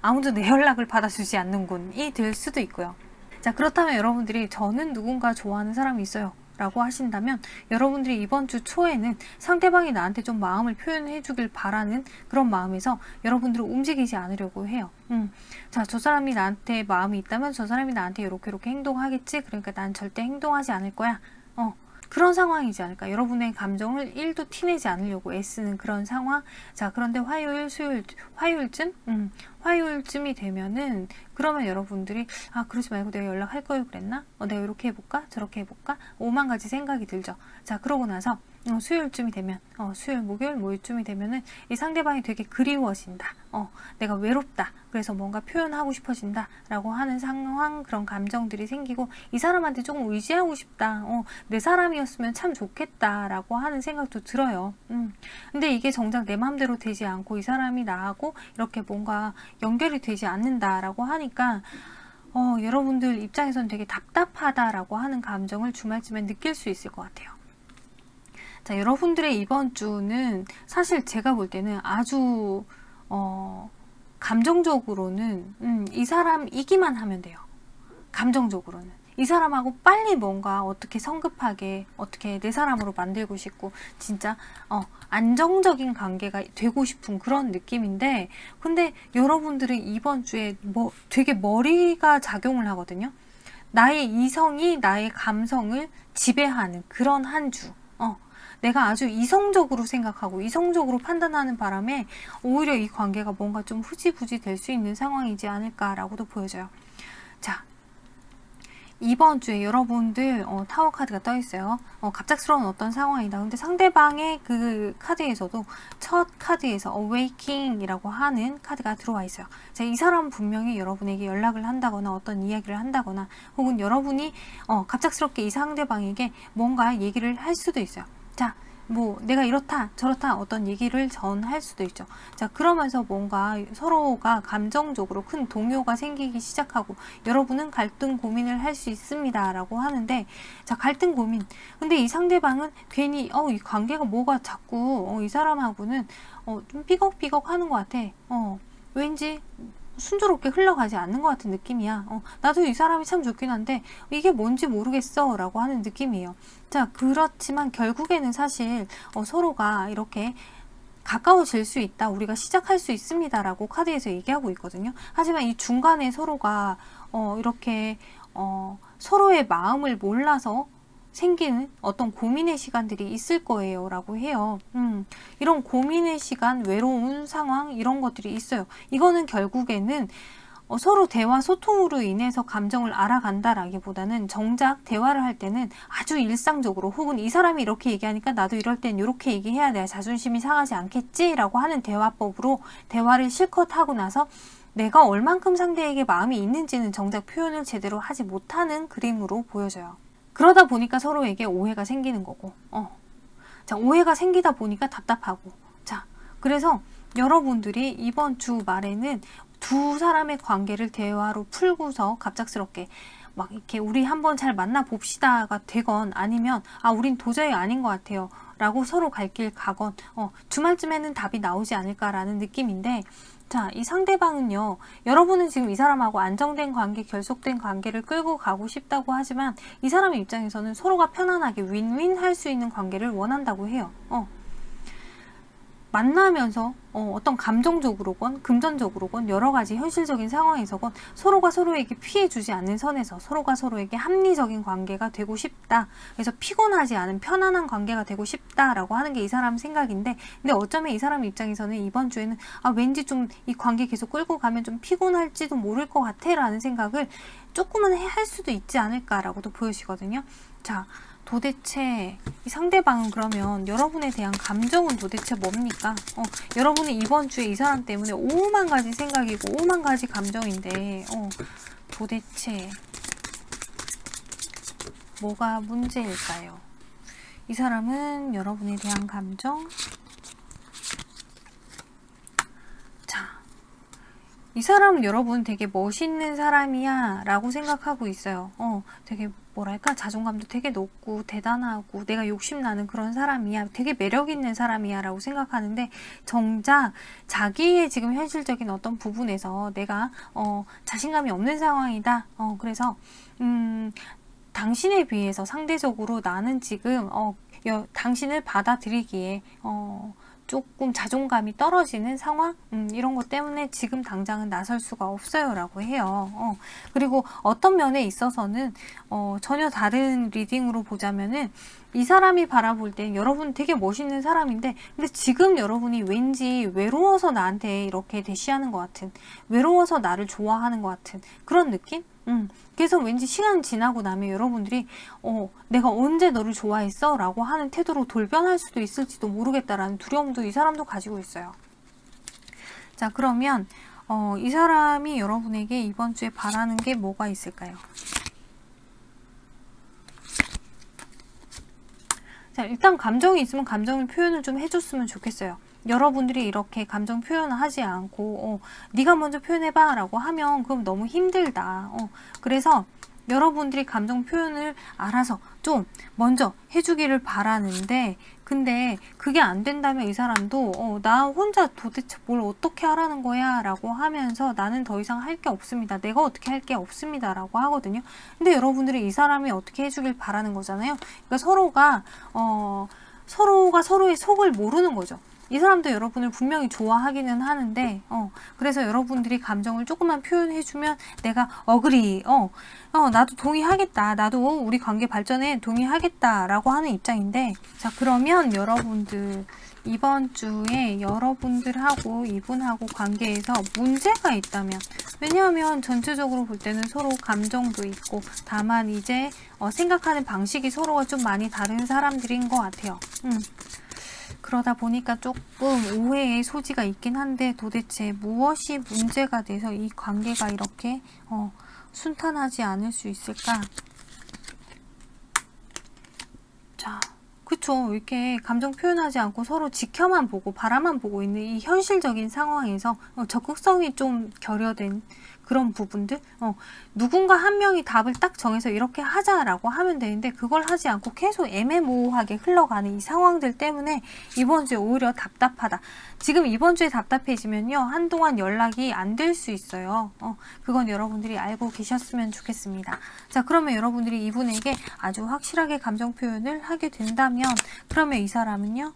아무도 내 연락을 받아주지 않는군이 될 수도 있고요. 자, 그렇다면 여러분들이 저는 누군가 좋아하는 사람이 있어요 라고 하신다면 여러분들이 이번 주 초에는 상대방이 나한테 좀 마음을 표현해 주길 바라는 그런 마음에서 여러분들은 움직이지 않으려고 해요. 자, 저 사람이 나한테 마음이 있다면 저 사람이 나한테 이렇게 행동하겠지. 그러니까 난 절대 행동하지 않을 거야. 그런 상황이지 않을까. 여러분의 감정을 1도 티내지 않으려고 애쓰는 그런 상황. 자, 그런데 화요일, 수요일, 화요일쯤이 되면은 그러면 여러분들이 그러지 말고 내가 연락할 걸 그랬나? 내가 이렇게 해볼까? 저렇게 해볼까? 오만 가지 생각이 들죠. 자, 그러고 나서 수요일쯤이 되면 수요일, 목요일, 모요일쯤이 되면은 이 상대방이 되게 그리워진다. 내가 외롭다. 그래서 뭔가 표현하고 싶어진다 라고 하는 상황, 그런 감정들이 생기고 이 사람한테 조금 의지하고 싶다. 내 사람이었으면 참 좋겠다 라고 하는 생각도 들어요. 근데 이게 정작 내 마음대로 되지 않고 이 사람이 나하고 이렇게 뭔가 연결이 되지 않는다 라고 하니까 여러분들 입장에서는 되게 답답하다라고 하는 감정을 주말쯤에 느낄 수 있을 것 같아요. 자, 여러분들의 이번 주는 사실 제가 볼 때는 아주 감정적으로는 이 사람이기만 하면 돼요. 감정적으로는. 이 사람하고 빨리 뭔가 어떻게 성급하게 어떻게 내 사람으로 만들고 싶고 진짜 안정적인 관계가 되고 싶은 그런 느낌인데 근데 여러분들은 이번 주에 되게 머리가 작용을 하거든요. 나의 이성이 나의 감성을 지배하는 그런 한 주. 내가 아주 이성적으로 생각하고 이성적으로 판단하는 바람에 오히려 이 관계가 뭔가 좀 흐지부지 될 수 있는 상황이지 않을까라고도 보여져요. 자, 이번 주에 여러분들 타워 카드가 떠 있어요. 갑작스러운 어떤 상황이다. 근데 상대방의 그 카드에서도 첫 카드에서 Awakening이라고 하는 카드가 들어와 있어요. 자, 이 사람은 분명히 여러분에게 연락을 한다거나 어떤 이야기를 한다거나 혹은 여러분이 갑작스럽게 이 상대방에게 뭔가 얘기를 할 수도 있어요. 자, 뭐 내가 이렇다 저렇다 어떤 얘기를 전할 수도 있죠. 자, 그러면서 뭔가 서로가 감정적으로 큰 동요가 생기기 시작하고 여러분은 갈등 고민을 할 수 있습니다 라고 하는데, 자, 갈등 고민, 근데 이 상대방은 괜히 이 관계가 뭐가 자꾸 이 사람하고는 좀 삐걱삐걱 하는 것 같아. 왠지 순조롭게 흘러가지 않는 것 같은 느낌이야. 나도 이 사람이 참 좋긴 한데 이게 뭔지 모르겠어 라고 하는 느낌이에요. 자, 그렇지만 결국에는 사실 서로가 이렇게 가까워질 수 있다, 우리가 시작할 수 있습니다 라고 카드에서 얘기하고 있거든요. 하지만 이 중간에 서로가 이렇게 서로의 마음을 몰라서 생기는 어떤 고민의 시간들이 있을 거예요 라고 해요. 이런 고민의 시간, 외로운 상황, 이런 것들이 있어요. 이거는 결국에는 서로 대화 소통으로 인해서 감정을 알아간다라기보다는 정작 대화를 할 때는 아주 일상적으로, 혹은 이 사람이 이렇게 얘기하니까 나도 이럴 땐 이렇게 얘기해야 내 자존심이 상하지 않겠지 라고 하는 대화법으로 대화를 실컷 하고 나서 내가 얼만큼 상대에게 마음이 있는지는 정작 표현을 제대로 하지 못하는 그림으로 보여져요. 그러다 보니까 서로에게 오해가 생기는 거고, 자, 오해가 생기다 보니까 답답하고, 자, 그래서 여러분들이 이번 주 말에는 두 사람의 관계를 대화로 풀고서 갑작스럽게 막 이렇게 우리 한번 잘 만나 봅시다가 되건, 아니면 우린 도저히 아닌 것 같아요 라고 서로 갈 길 가건, 주말쯤에는 답이 나오지 않을까라는 느낌인데, 자, 이 상대방은요, 여러분은 지금 이 사람하고 안정된 관계, 결속된 관계를 끌고 가고 싶다고 하지만 이 사람의 입장에서는 서로가 편안하게 윈윈 할 수 있는 관계를 원한다고 해요. 만나면서 어떤 감정적으로건 금전적으로건 여러 가지 현실적인 상황에서건 서로가 서로에게 피해주지 않는 선에서 서로가 서로에게 합리적인 관계가 되고 싶다. 그래서 피곤하지 않은 편안한 관계가 되고 싶다라고 하는 게 이 사람 생각인데, 근데 어쩌면 이 사람 입장에서는 이번 주에는 왠지 좀 이 관계 계속 끌고 가면 좀 피곤할지도 모를 것 같아 라는 생각을 조금은 할 수도 있지 않을까라고도 보여지거든요. 자, 도대체 이 상대방은 그러면 여러분에 대한 감정은 도대체 뭡니까? 여러분은 이번 주에 이 사람 때문에 5만 가지 생각이고 5만 가지 감정인데 도대체 뭐가 문제일까요? 이 사람은 여러분에 대한 감정, 이 사람은 여러분 되게 멋있는 사람이야 라고 생각하고 있어요. 되게 뭐랄까, 자존감도 되게 높고 대단하고 내가 욕심나는 그런 사람이야, 되게 매력 있는 사람이야 라고 생각하는데, 정작 자기의 지금 현실적인 어떤 부분에서 내가 자신감이 없는 상황이다. 그래서 당신에 비해서 상대적으로 나는 지금 당신을 받아들이기에 조금 자존감이 떨어지는 상황? 이런 것 때문에 지금 당장은 나설 수가 없어요 라고 해요. 그리고 어떤 면에 있어서는 전혀 다른 리딩으로 보자면은 이 사람이 바라볼 때 여러분 되게 멋있는 사람인데, 근데 지금 여러분이 왠지 외로워서 나한테 이렇게 대시하는 것 같은, 외로워서 나를 좋아하는 것 같은 그런 느낌? 그래서 왠지 시간 지나고 나면 여러분들이 내가 언제 너를 좋아했어? 라고 하는 태도로 돌변할 수도 있을지도 모르겠다라는 두려움도 이 사람도 가지고 있어요. 자, 그러면 이 사람이 여러분에게 이번 주에 바라는 게 뭐가 있을까요? 자, 일단 감정이 있으면 감정을 표현을 좀 해줬으면 좋겠어요. 여러분들이 이렇게 감정 표현을 하지 않고 네가 먼저 표현해봐 라고 하면 그럼 너무 힘들다. 그래서 여러분들이 감정 표현을 알아서 좀 먼저 해주기를 바라는데, 근데 그게 안 된다면 이 사람도 나 혼자 도대체 뭘 어떻게 하라는 거야 라고 하면서 나는 더 이상 할 게 없습니다, 내가 어떻게 할 게 없습니다 라고 하거든요. 근데 여러분들이 이 사람이 어떻게 해주길 바라는 거잖아요. 그러니까 서로가 서로의 속을 모르는 거죠. 이 사람도 여러분을 분명히 좋아하기는 하는데 그래서 여러분들이 감정을 조금만 표현해주면 내가 어그리, 나도 동의하겠다, 나도 우리 관계 발전에 동의하겠다 라고 하는 입장인데, 자, 그러면 여러분들 이번 주에 여러분들하고 이분하고 관계에서 문제가 있다면, 왜냐하면 전체적으로 볼 때는 서로 감정도 있고, 다만 이제 생각하는 방식이 서로가 좀 많이 다른 사람들인 것 같아요. 그러다 보니까 조금 오해의 소지가 있긴 한데, 도대체 무엇이 문제가 돼서 이 관계가 이렇게 순탄하지 않을 수 있을까? 자, 그쵸. 이렇게 감정 표현하지 않고 서로 지켜만 보고 바라만 보고 있는 이 현실적인 상황에서 적극성이 좀 결여된 그런 부분들, 누군가 한 명이 답을 딱 정해서 이렇게 하자라고 하면 되는데, 그걸 하지 않고 계속 애매모호하게 흘러가는 이 상황들 때문에 이번 주에 오히려 답답하다. 지금 이번 주에 답답해지면요, 한동안 연락이 안 될 수 있어요. 그건 여러분들이 알고 계셨으면 좋겠습니다. 자, 그러면 여러분들이 이분에게 아주 확실하게 감정 표현을 하게 된다면, 그러면 이 사람은요,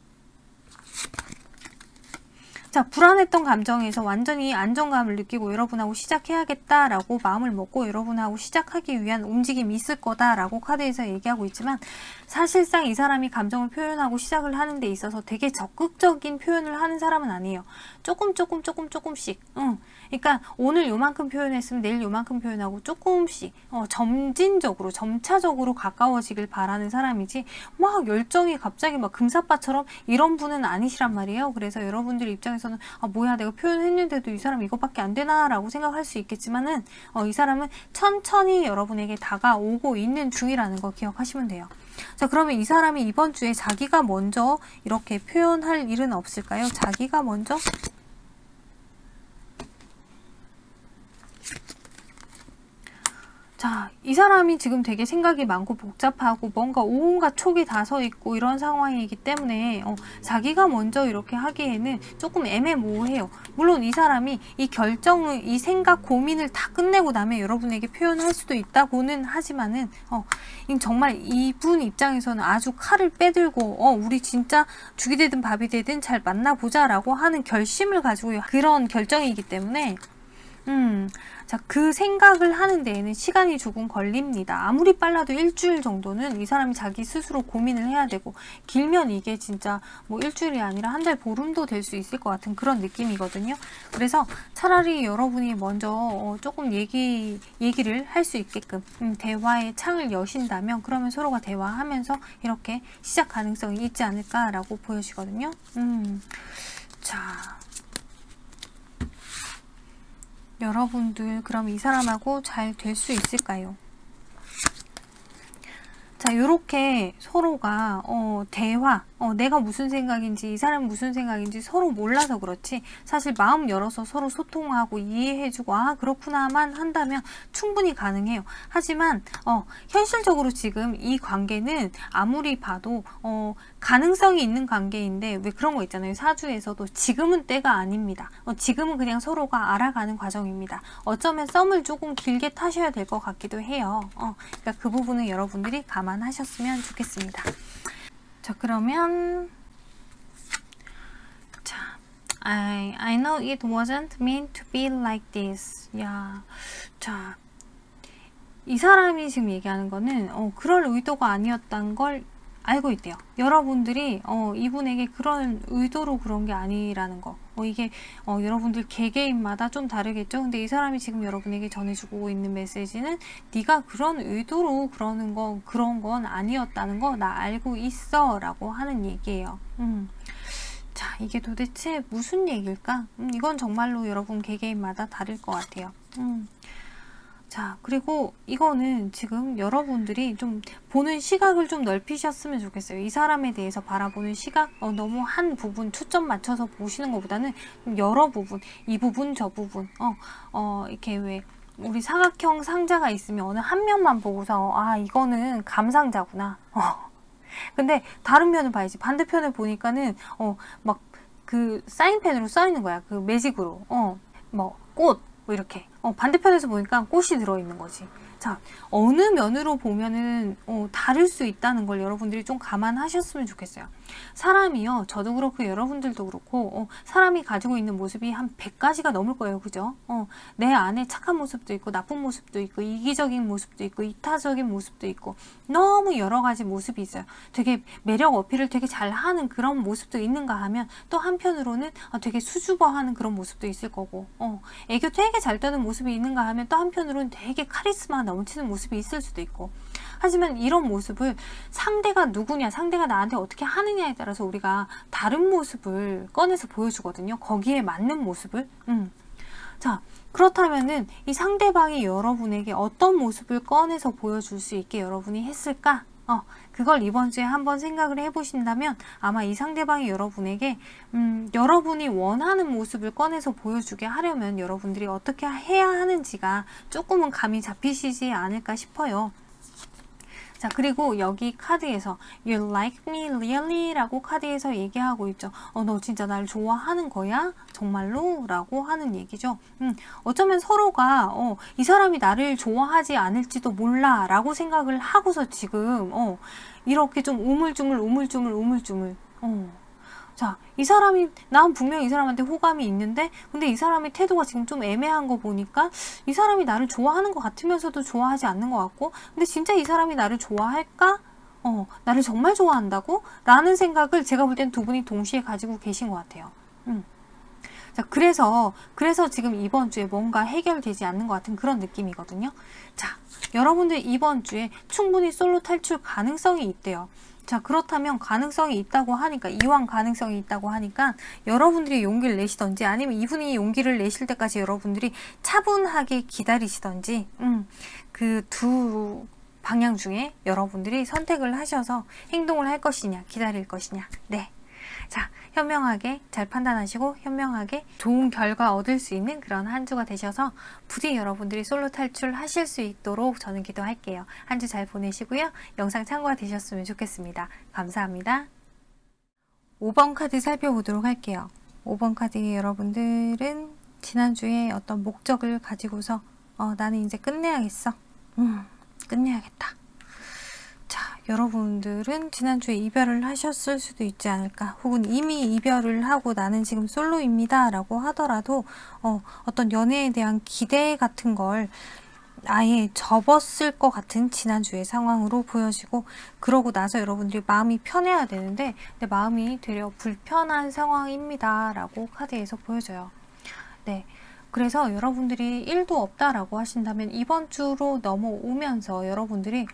자, 불안했던 감정에서 완전히 안정감을 느끼고 여러분하고 시작해야겠다라고 마음을 먹고 여러분하고 시작하기 위한 움직임이 있을 거다라고 카드에서 얘기하고 있지만, 사실상 이 사람이 감정을 표현하고 시작을 하는 데 있어서 되게 적극적인 표현을 하는 사람은 아니에요. 조금씩. 그러니까 오늘 요만큼 표현했으면 내일 요만큼 표현하고 조금씩 점진적으로 점차적으로 가까워지길 바라는 사람이지, 막 열정이 갑자기 막 금사빠처럼 이런 분은 아니시란 말이에요. 그래서 여러분들 입장에서는 뭐야, 내가 표현했는데도 이 사람 이거밖에 안 되나 라고 생각할 수 있겠지만은 이 사람은 천천히 여러분에게 다가오고 있는 중이라는 거 기억하시면 돼요. 자, 그러면 이 사람이 이번 주에 자기가 먼저 이렇게 표현할 일은 없을까요? 자기가 먼저? 자, 이 사람이 지금 되게 생각이 많고 복잡하고 뭔가 온갖 촉이 다 서 있고 이런 상황이기 때문에 자기가 먼저 이렇게 하기에는 조금 애매모호해요. 물론 이 사람이 이 결정을, 이 생각, 고민을 다 끝내고 나면 여러분에게 표현할 수도 있다고는 하지만은 정말 이분 입장에서는 아주 칼을 빼들고 우리 진짜 죽이 되든 밥이 되든 잘 만나보자 라고 하는 결심을 가지고 그런 결정이기 때문에 자, 그 생각을 하는 데에는 시간이 조금 걸립니다. 아무리 빨라도 일주일 정도는 이 사람이 자기 스스로 고민을 해야 되고, 길면 이게 진짜 뭐 일주일이 아니라 한 달, 보름도 될 수 있을 것 같은 그런 느낌이거든요. 그래서 차라리 여러분이 먼저 조금 얘기를 할 수 있게끔 대화의 창을 여신다면, 그러면 서로가 대화하면서 이렇게 시작 가능성이 있지 않을까라고 보여지거든요. 자, 여러분들 그럼 이 사람하고 잘 될 수 있을까요? 자, 요렇게 서로가 대화, 내가 무슨 생각인지 이 사람은 무슨 생각인지 서로 몰라서 그렇지, 사실 마음 열어서 서로 소통하고 이해해주고 그렇구나만 한다면 충분히 가능해요. 하지만 현실적으로 지금 이 관계는 아무리 봐도 가능성이 있는 관계인데, 왜 그런 거 있잖아요. 사주에서도 지금은 때가 아닙니다. 지금은 그냥 서로가 알아가는 과정입니다. 어쩌면 썸을 조금 길게 타셔야 될 것 같기도 해요. 그러니까 그 부분은 여러분들이 감안하셨으면 좋겠습니다. 자, 그러면 자, I know it wasn't meant to be like this. 야, 자, 이 사람이 지금 얘기하는 거는 그럴 의도가 아니었다는 걸 알고 있대요. 여러분들이 이분에게 그런 의도로 그런 게 아니라는 거. 이게 여러분들 개개인마다 좀 다르겠죠. 근데 이 사람이 지금 여러분에게 전해주고 있는 메시지는, 네가 그런 의도로 그러는 건, 그런 건 아니었다는 거 나 알고 있어 라고 하는 얘기예요. 자, 이게 도대체 무슨 얘기일까? 이건 정말로 여러분 개개인마다 다를 것 같아요. 자, 그리고 이거는 지금 여러분들이 좀 보는 시각을 좀 넓히셨으면 좋겠어요. 이 사람에 대해서 바라보는 시각, 너무 한 부분 초점 맞춰서 보시는 것보다는 여러 부분, 이 부분, 저 부분, 이렇게 왜 우리 사각형 상자가 있으면 어느 한 면만 보고서 이거는 감상자구나. 근데 다른 면을 봐야지. 반대편을 보니까는 막 그 사인펜으로 써 있는 거야. 그 매직으로 뭐 꽃, 뭐 이렇게 반대편에서 보니까 꽃이 들어있는 거지. 자, 어느 면으로 보면은 다를 수 있다는 걸 여러분들이 좀 감안하셨으면 좋겠어요. 사람이요, 저도 그렇고 여러분들도 그렇고 사람이 가지고 있는 모습이 한 100가지가 넘을 거예요. 그죠? 내 안에 착한 모습도 있고 나쁜 모습도 있고 이기적인 모습도 있고 이타적인 모습도 있고 너무 여러 가지 모습이 있어요. 되게 매력 어필을 되게 잘하는 그런 모습도 있는가 하면 또 한편으로는 되게 수줍어하는 그런 모습도 있을 거고 애교 되게 잘 떠는 모습이 있는가 하면 또 한편으로는 되게 카리스마 넘치는 모습이 있을 수도 있고, 하지만 이런 모습을 상대가 누구냐, 상대가 나한테 어떻게 하느냐에 따라서 우리가 다른 모습을 꺼내서 보여주거든요. 거기에 맞는 모습을. 자, 그렇다면은 이 상대방이 여러분에게 어떤 모습을 꺼내서 보여줄 수 있게 여러분이 했을까? 그걸 이번 주에 한번 생각을 해보신다면 아마 이 상대방이 여러분에게 여러분이 원하는 모습을 꺼내서 보여주게 하려면 여러분들이 어떻게 해야 하는지가 조금은 감이 잡히시지 않을까 싶어요. 자, 그리고 여기 카드에서 You like me really? 라고 카드에서 얘기하고 있죠. 너 진짜 나를 좋아하는 거야? 정말로? 라고 하는 얘기죠. 어쩌면 서로가 이 사람이 나를 좋아하지 않을지도 몰라 라고 생각을 하고서 지금 이렇게 좀 우물쭈물 자, 이 사람이, 난 분명 이 사람한테 호감이 있는데, 근데 이 사람의 태도가 지금 좀 애매한 거 보니까, 이 사람이 나를 좋아하는 것 같으면서도 좋아하지 않는 것 같고, 근데 진짜 이 사람이 나를 좋아할까? 나를 정말 좋아한다고? 라는 생각을 제가 볼 땐 두 분이 동시에 가지고 계신 것 같아요. 자, 그래서 지금 이번 주에 뭔가 해결되지 않는 것 같은 그런 느낌이거든요. 자, 여러분들 이번 주에 충분히 솔로 탈출 가능성이 있대요. 자, 그렇다면 가능성이 있다고 하니까, 이왕 가능성이 있다고 하니까 여러분들이 용기를 내시던지 아니면 이분이 용기를 내실 때까지 여러분들이 차분하게 기다리시던지 그 두 방향 중에 여러분들이 선택을 하셔서 행동을 할 것이냐 기다릴 것이냐. 네. 자, 현명하게 잘 판단하시고 현명하게 좋은 결과 얻을 수 있는 그런 한 주가 되셔서 부디 여러분들이 솔로 탈출하실 수 있도록 저는 기도할게요. 한 주 잘 보내시고요. 영상 참고가 되셨으면 좋겠습니다. 감사합니다. 5번 카드 살펴보도록 할게요. 5번 카드의 여러분들은 지난주에 어떤 목적을 가지고서 나는 이제 끝내야겠어. 끝내야겠다. 자, 여러분들은 지난주에 이별을 하셨을 수도 있지 않을까, 혹은 이미 이별을 하고 나는 지금 솔로입니다 라고 하더라도 어떤 연애에 대한 기대 같은 걸 아예 접었을 것 같은 지난주의 상황으로 보여지고, 그러고 나서 여러분들이 마음이 편해야 되는데 내 마음이 되려 불편한 상황입니다 라고 카드에서 보여져요. 네. 그래서 여러분들이 1도 없다라고 하신다면 이번 주로 넘어오면서 여러분들이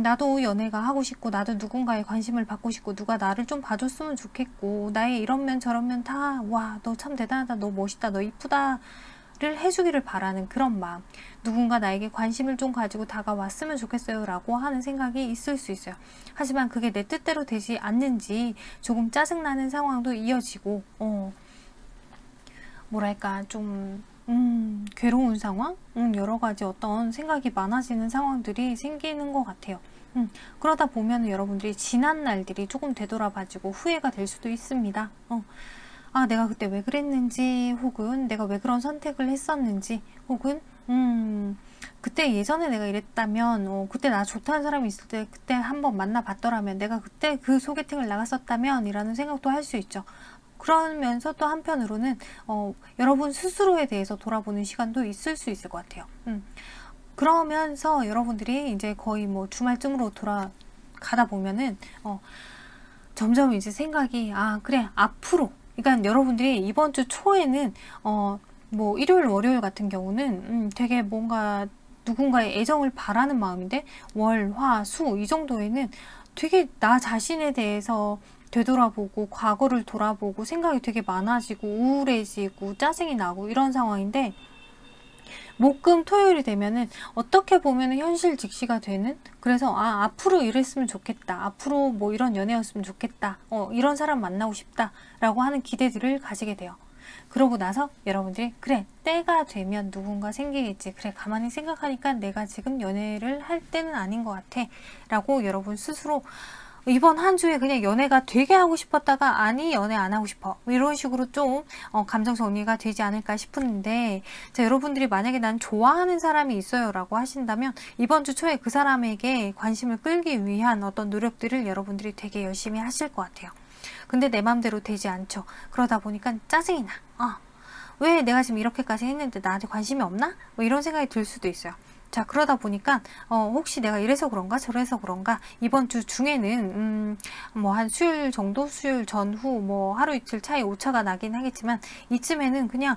나도 연애가 하고 싶고, 나도 누군가의 관심을 받고 싶고, 누가 나를 좀 봐줬으면 좋겠고, 나의 이런 면 저런 면 다, 와, 너 참 대단하다, 너 멋있다, 너 이쁘다 를 해주기를 바라는 그런 마음, 누군가 나에게 관심을 좀 가지고 다가왔으면 좋겠어요 라고 하는 생각이 있을 수 있어요. 하지만 그게 내 뜻대로 되지 않는지 조금 짜증나는 상황도 이어지고 뭐랄까 좀 괴로운 상황? 여러 가지 어떤 생각이 많아지는 상황들이 생기는 것 같아요. 그러다 보면 여러분들이 지난 날들이 조금 되돌아봐지고 후회가 될 수도 있습니다. 아, 내가 그때 왜 그랬는지, 혹은 내가 왜 그런 선택을 했었는지, 혹은 그때 예전에 내가 이랬다면, 그때 나 좋다는 사람이 있을 때 그때 한번 만나봤더라면, 내가 그때 그 소개팅을 나갔었다면 이라는 생각도 할 수 있죠. 그러면서 또 한편으로는 여러분 스스로에 대해서 돌아보는 시간도 있을 수 있을 것 같아요. 그러면서 여러분들이 이제 거의 뭐 주말쯤으로 돌아가다 보면은 점점 이제 생각이, 아 그래 앞으로, 그러니까 여러분들이 이번 주 초에는 뭐 일요일 월요일 같은 경우는 되게 뭔가 누군가의 애정을 바라는 마음인데, 월, 화, 수 이 정도에는 되게 나 자신에 대해서 되돌아보고 과거를 돌아보고 생각이 되게 많아지고 우울해지고 짜증이 나고 이런 상황인데, 목금 토요일이 되면은 어떻게 보면은 현실 직시가 되는, 그래서 아 앞으로 이랬으면 좋겠다, 앞으로 뭐 이런 연애였으면 좋겠다, 이런 사람 만나고 싶다 라고 하는 기대들을 가지게 돼요. 그러고 나서 여러분들이 그래 때가 되면 누군가 생기겠지, 그래 가만히 생각하니까 내가 지금 연애를 할 때는 아닌 것 같아 라고 여러분 스스로 이번 한 주에 그냥 연애가 되게 하고 싶었다가 아니 연애 안 하고 싶어 이런 식으로 좀 감정 정리가 되지 않을까 싶은데, 자, 여러분들이 만약에 난 좋아하는 사람이 있어요 라고 하신다면 이번 주 초에 그 사람에게 관심을 끌기 위한 어떤 노력들을 여러분들이 되게 열심히 하실 것 같아요. 근데 내 맘대로 되지 않죠. 그러다 보니까 짜증이 나. 왜 내가 지금 이렇게까지 했는데 나한테 관심이 없나? 뭐 이런 생각이 들 수도 있어요. 자, 그러다 보니까 혹시 내가 이래서 그런가 저래서 그런가, 이번 주 중에는 뭐 한 수요일 정도, 수요일 전후 뭐 하루 이틀 차이 오차가 나긴 하겠지만 이쯤에는 그냥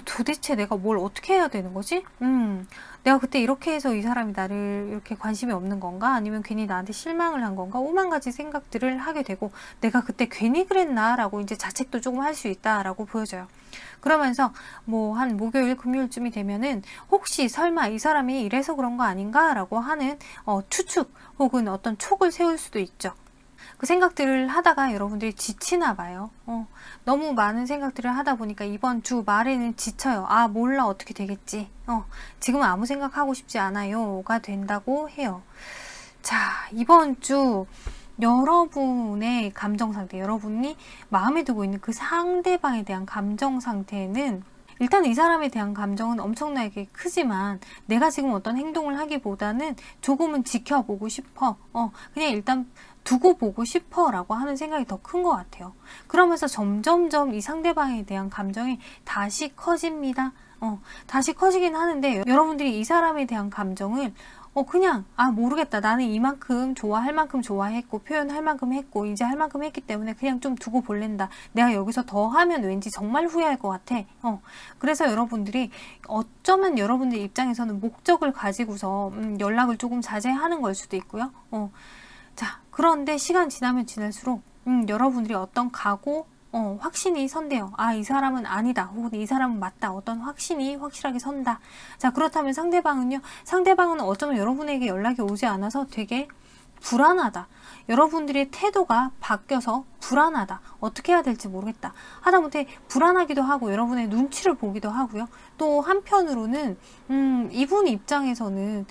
도대체 내가 뭘 어떻게 해야 되는 거지? 내가 그때 이렇게 해서 이 사람이 나를 이렇게 관심이 없는 건가? 아니면 괜히 나한테 실망을 한 건가? 오만 가지 생각들을 하게 되고, 내가 그때 괜히 그랬나? 라고 이제 자책도 조금 할 수 있다라고 보여져요. 그러면서 뭐 한 목요일, 금요일쯤이 되면은 혹시 설마 이 사람이 이래서 그런 거 아닌가? 라고 하는 추측 혹은 어떤 촉을 세울 수도 있죠. 그 생각들을 하다가 여러분들이 지치나 봐요. 너무 많은 생각들을 하다 보니까 이번 주 말에는 지쳐요. 아, 몰라, 어떻게 되겠지. 지금은 아무 생각하고 싶지 않아요가 된다고 해요. 자, 이번 주 여러분의 감정 상태, 여러분이 마음에 두고 있는 그 상대방에 대한 감정 상태는, 일단 이 사람에 대한 감정은 엄청나게 크지만 내가 지금 어떤 행동을 하기보다는 조금은 지켜보고 싶어. 그냥 일단 두고 보고 싶어 라고 하는 생각이 더 큰 것 같아요. 그러면서 점점점 이 상대방에 대한 감정이 다시 커집니다. 다시 커지긴 하는데 여러분들이 이 사람에 대한 감정을 그냥 모르겠다, 나는 이만큼 좋아할 만큼 좋아했고 표현할 만큼 했고 이제 할 만큼 했기 때문에 그냥 좀 두고 볼랜다, 내가 여기서 더 하면 왠지 정말 후회할 것 같아. 그래서 여러분들이 어쩌면 여러분들 입장에서는 목적을 가지고서 연락을 조금 자제하는 걸 수도 있고요. 자, 그런데 시간 지나면 지날수록 여러분들이 어떤 각오, 확신이 선대요. 아, 이 사람은 아니다, 혹은 이 사람은 맞다, 어떤 확신이 확실하게 선다. 자, 그렇다면 상대방은요, 상대방은 어쩌면 여러분에게 연락이 오지 않아서 되게 불안하다, 여러분들의 태도가 바뀌어서 불안하다, 어떻게 해야 될지 모르겠다, 하다못해 불안하기도 하고 여러분의 눈치를 보기도 하고요. 또 한편으로는 이분 입장에서는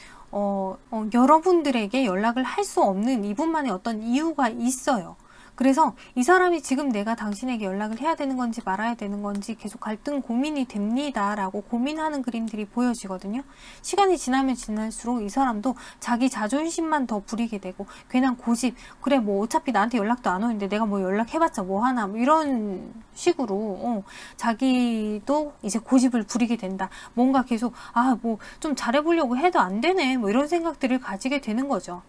여러분들에게 연락을 할 수 없는 이분만의 어떤 이유가 있어요. 그래서 이 사람이 지금 내가 당신에게 연락을 해야 되는 건지 말아야 되는 건지 계속 갈등 고민이 됩니다 라고 고민하는 그림들이 보여지거든요. 시간이 지나면 지날수록 이 사람도 자기 자존심만 더 부리게 되고, 괜한 고집, 그래 뭐 어차피 나한테 연락도 안 오는데 내가 뭐 연락해봤자 뭐 하나, 뭐 이런 식으로 자기도 이제 고집을 부리게 된다. 뭔가 계속 뭐 좀 잘해보려고 해도 안 되네, 뭐 이런 생각들을 가지게 되는 거죠.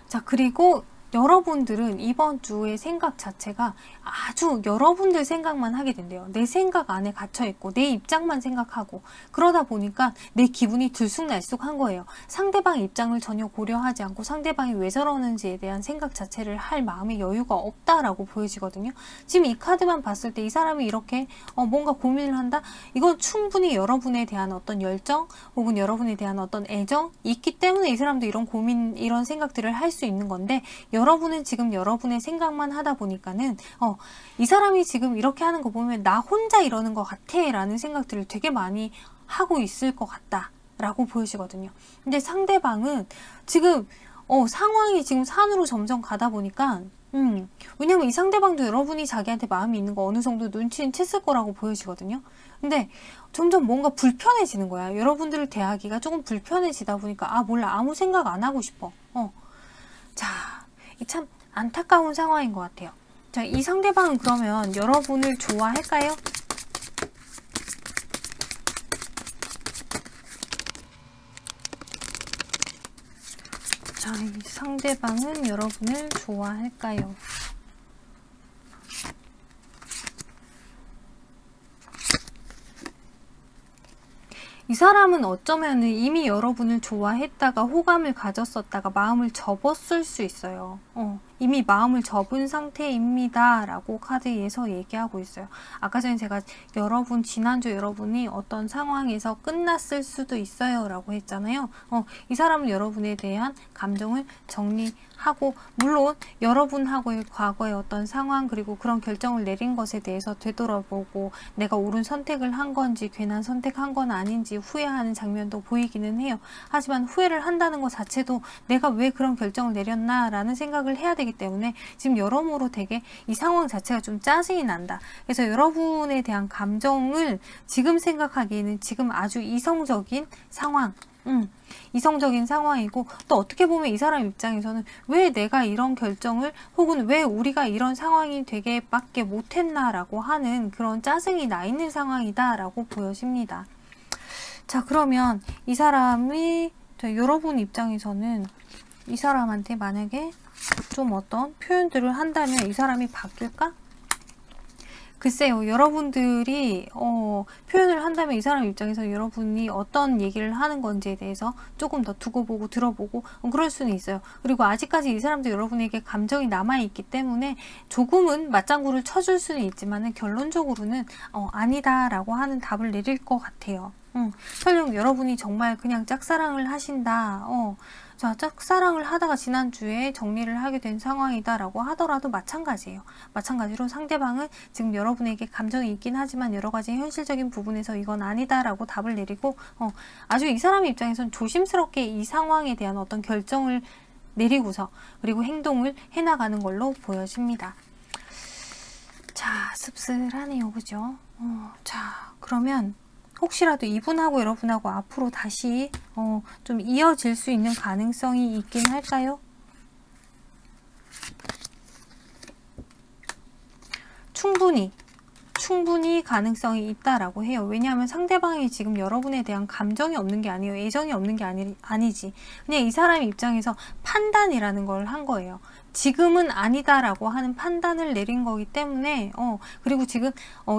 자, 그리고 여러분들은 이번 주의 생각 자체가 아주 여러분들 생각만 하게 된대요. 내 생각 안에 갇혀있고 내 입장만 생각하고, 그러다 보니까 내 기분이 들쑥날쑥한 거예요. 상대방의 입장을 전혀 고려하지 않고 상대방이 왜 저러는지에 대한 생각 자체를 할 마음의 여유가 없다라고 보여지거든요. 지금 이 카드만 봤을 때 이 사람이 이렇게 뭔가 고민을 한다? 이건 충분히 여러분에 대한 어떤 열정 혹은 여러분에 대한 어떤 애정 있기 때문에 이 사람도 이런 고민, 이런 생각들을 할 수 있는 건데, 여러분은 지금 여러분의 생각만 하다 보니까는 이 사람이 지금 이렇게 하는 거 보면 나 혼자 이러는 것 같아 라는 생각들을 되게 많이 하고 있을 것 같다 라고 보여지거든요. 근데 상대방은 지금 상황이 지금 산으로 점점 가다 보니까 왜냐면 이 상대방도 여러분이 자기한테 마음이 있는 거 어느 정도 눈치는 챘을 거라고 보여지거든요. 근데 점점 뭔가 불편해지는 거야. 여러분들을 대하기가 조금 불편해지다 보니까 몰라, 아무 생각 안 하고 싶어. 자, 참 안타까운 상황인 것 같아요. 자, 이 상대방은 그러면 여러분을 좋아할까요? 자, 이 상대방은 여러분을 좋아할까요? 이 사람은 어쩌면 이미 여러분을 좋아했다가 호감을 가졌었다가 마음을 접었을 수 있어요. 이미 마음을 접은 상태입니다 라고 카드에서 얘기하고 있어요. 아까 전에 제가 지난주 여러분이 어떤 상황에서 끝났을 수도 있어요 라고 했잖아요. 이 사람은 여러분에 대한 감정을 정리하고, 물론 여러분하고의 과거의 어떤 상황 그리고 그런 결정을 내린 것에 대해서 되돌아보고 내가 옳은 선택을 한 건지 괜한 선택한 건 아닌지 후회하는 장면도 보이기는 해요. 하지만 후회를 한다는 것 자체도 내가 왜 그런 결정을 내렸나 라는 생각을 해야 되기 하기 때문에 지금 여러모로 되게 이 상황 자체가 좀 짜증이 난다. 그래서 여러분에 대한 감정을 지금 생각하기에는 지금 아주 이성적인 상황, 이성적인 상황이고, 또 어떻게 보면 이 사람 입장에서는 왜 내가 이런 결정을, 혹은 왜 우리가 이런 상황이 되게 밖에 못했나라고 하는 그런 짜증이 나 있는 상황이다 라고 보여집니다. 자, 그러면 이 사람이, 여러분 입장에서는 이 사람한테 만약에 좀 어떤 표현들을 한다면 이 사람이 바뀔까? 글쎄요, 여러분들이 표현을 한다면 이 사람 입장에서 여러분이 어떤 얘기를 하는 건지에 대해서 조금 더 두고 보고 들어보고 그럴 수는 있어요. 그리고 아직까지 이 사람도 여러분에게 감정이 남아있기 때문에 조금은 맞장구를 쳐줄 수는 있지만 결론적으로는 아니다라고 하는 답을 내릴 것 같아요. 설령 여러분이 정말 그냥 짝사랑을 하신다. 자, 짝사랑을 하다가 지난주에 정리를 하게 된 상황이다 라고 하더라도 마찬가지예요. 마찬가지로 상대방은 지금 여러분에게 감정이 있긴 하지만 여러가지 현실적인 부분에서 이건 아니다 라고 답을 내리고 아주 이 사람의 입장에선 조심스럽게 이 상황에 대한 어떤 결정을 내리고서 그리고 행동을 해나가는 걸로 보여집니다. 자, 씁쓸하네요. 그죠? 자, 그러면 혹시라도 이분하고 여러분하고 앞으로 다시 좀 이어질 수 있는 가능성이 있긴 할까요? 충분히 가능성이 있다라고 해요. 왜냐하면 상대방이 지금 여러분에 대한 감정이 없는 게 아니에요. 애정이 없는 게 아니지. 그냥 이 사람 입장에서 판단이라는 걸 한 거예요. 지금은 아니다라고 하는 판단을 내린 거기 때문에 그리고 지금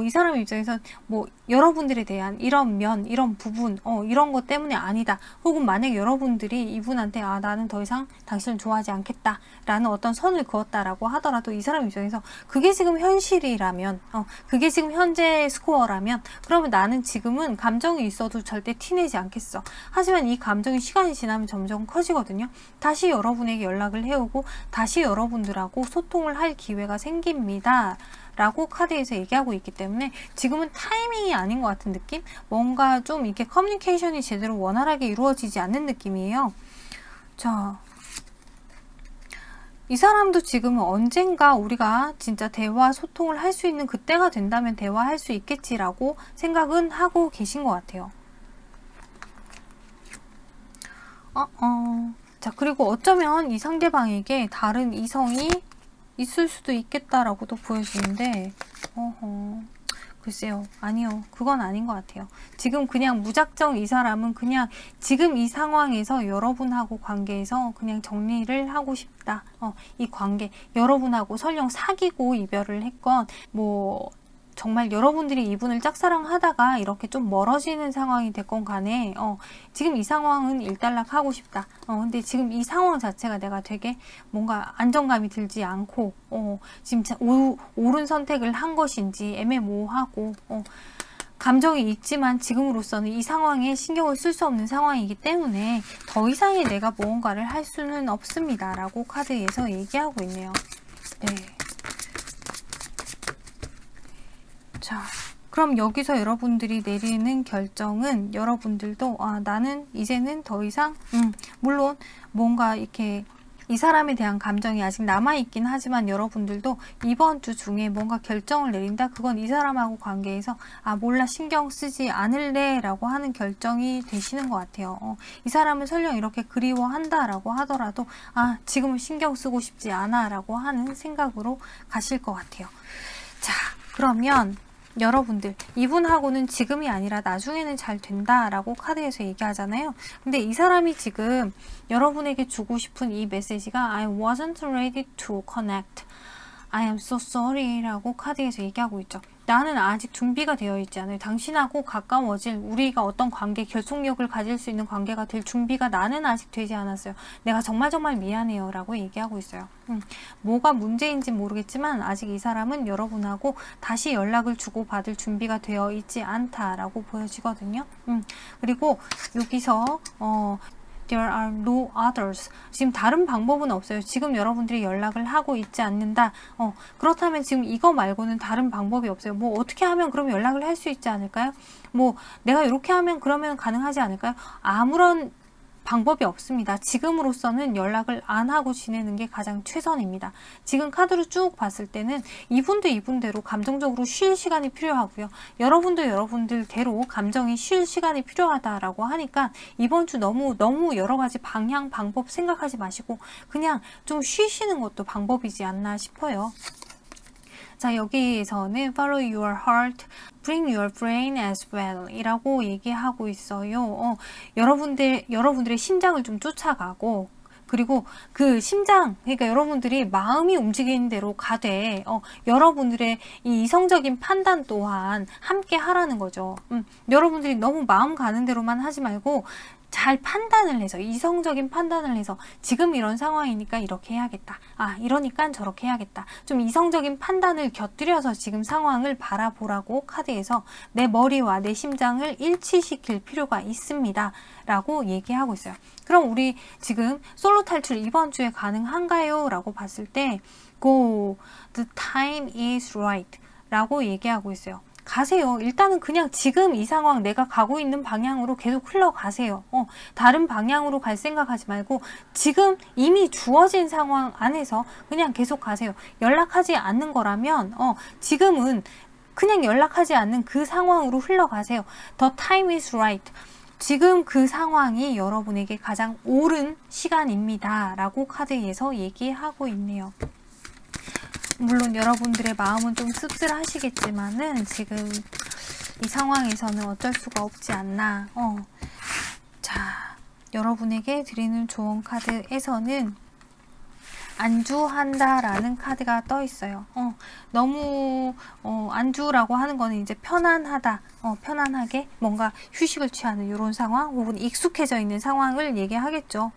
이 사람 입장에선 뭐 여러분들에 대한 이런 면, 이런 부분, 이런 것 때문에 아니다. 혹은 만약 여러분들이 이분한테 나는 더 이상 당신을 좋아하지 않겠다 라는 어떤 선을 그었다라고 하더라도 이 사람 입장에서 그게 지금 현실이라면 그게 지금 현재 스코어라면 그러면 나는 지금은 감정이 있어도 절대 티내지 않겠어. 하지만 이 감정이 시간이 지나면 점점 커지거든요. 다시 여러분에게 연락을 해오고 다시 여러분들하고 소통을 할 기회가 생깁니다. 라고 카드에서 얘기하고 있기 때문에 지금은 타이밍이 아닌 것 같은 느낌? 뭔가 좀 이렇게 커뮤니케이션이 제대로 원활하게 이루어지지 않는 느낌이에요. 자, 이 사람도 지금은 언젠가 우리가 진짜 대화, 소통을 할 수 있는 그때가 된다면 대화할 수 있겠지라고 생각은 하고 계신 것 같아요. 자, 그리고 어쩌면 이 상대방에게 다른 이성이 있을 수도 있겠다라고도 보여지는데 글쎄요. 아니요. 그건 아닌 것 같아요. 지금 그냥 무작정 이 사람은 그냥 지금 이 상황에서 여러분하고 관계에서 그냥 정리를 하고 싶다. 이 관계, 여러분하고 설령 사귀고 이별을 했건 뭐 정말 여러분들이 이분을 짝사랑하다가 이렇게 좀 멀어지는 상황이 됐건 간에 지금 이 상황은 일단락하고 싶다. 근데 지금 이 상황 자체가 내가 되게 뭔가 안정감이 들지 않고 지금 옳은 선택을 한 것인지 애매모호하고 감정이 있지만 지금으로서는 이 상황에 신경을 쓸 수 없는 상황이기 때문에 더 이상의 내가 무언가를 할 수는 없습니다. 라고 카드에서 얘기하고 있네요. 네. 자, 그럼 여기서 여러분들이 내리는 결정은 여러분들도 나는 이제는 더 이상 물론 뭔가 이렇게 이 사람에 대한 감정이 아직 남아있긴 하지만 여러분들도 이번 주 중에 뭔가 결정을 내린다. 그건 이 사람하고 관계에서 몰라 신경 쓰지 않을래 라고 하는 결정이 되시는 것 같아요. 이 사람은 설령 이렇게 그리워한다 라고 하더라도 지금은 신경 쓰고 싶지 않아 라고 하는 생각으로 가실 것 같아요. 자, 그러면 여러분들 이분하고는 지금이 아니라 나중에는 잘 된다 라고 카드에서 얘기하잖아요. 근데 이 사람이 지금 여러분에게 주고 싶은 이 메시지가 I wasn't ready to connect. I am so sorry 라고 카드에서 얘기하고 있죠. 나는 아직 준비가 되어 있지 않아요. 당신하고 가까워질 우리가 어떤 관계, 결속력을 가질 수 있는 관계가 될 준비가 나는 아직 되지 않았어요. 내가 정말 미안해요 라고 얘기하고 있어요. 뭐가 문제인지 모르겠지만 아직 이 사람은 여러분하고 다시 연락을 주고받을 준비가 되어 있지 않다라고 보여지거든요. 그리고 여기서 There are no others. 지금 다른 방법은 없어요. 지금 여러분들이 연락을 하고 있지 않는다. 그렇다면 지금 이거 말고는 다른 방법이 없어요. 뭐 어떻게 하면 그럼 연락을 할 수 있지 않을까요? 뭐 내가 이렇게 하면 그러면 가능하지 않을까요? 아무런 방법이 없습니다. 지금으로서는 연락을 안 하고 지내는 게 가장 최선입니다. 지금 카드로 쭉 봤을 때는 이분도 이분대로 감정적으로 쉴 시간이 필요하고요. 여러분도 여러분들대로 감정이 쉴 시간이 필요하다라고 하니까 이번 주 너무 여러 가지 방향, 방법 생각하지 마시고 그냥 좀 쉬시는 것도 방법이지 않나 싶어요. 자, 여기에서는 follow your heart, bring your brain as well 이라고 얘기하고 있어요. 여러분들의 심장을 좀 쫓아가고 그리고 그 심장, 그러니까 여러분들이 마음이 움직이는 대로 가되 여러분들의 이 이성적인 판단 또한 함께 하라는 거죠. 여러분들이 너무 마음 가는 대로만 하지 말고 잘 판단을 해서 이성적인 판단을 해서 지금 이런 상황이니까 이렇게 해야겠다. 아, 이러니까 저렇게 해야겠다. 좀 이성적인 판단을 곁들여서 지금 상황을 바라보라고 카드에서 내 머리와 내 심장을 일치시킬 필요가 있습니다. 라고 얘기하고 있어요. 그럼 우리 지금 솔로 탈출 이번 주에 가능한가요? 라고 봤을 때 Go, the time is right 라고 얘기하고 있어요. 가세요. 일단은 그냥 지금 이 상황 내가 가고 있는 방향으로 계속 흘러가세요. 다른 방향으로 갈 생각하지 말고 지금 이미 주어진 상황 안에서 그냥 계속 가세요. 연락하지 않는 거라면 지금은 그냥 연락하지 않는 그 상황으로 흘러가세요. The time is right. 지금 그 상황이 여러분에게 가장 옳은 시간입니다. 라고 카드에서 얘기하고 있네요. 물론 여러분들의 마음은 좀 씁쓸하시겠지만은 지금 이 상황에서는 어쩔 수가 없지 않나. 자, 여러분에게 드리는 조언 카드에서는 안주한다라는 카드가 떠 있어요. 너무 안주라고 하는 거는 이제 편안하다, 편안하게 뭔가 휴식을 취하는 이런 상황 혹은 익숙해져 있는 상황을 얘기하겠죠.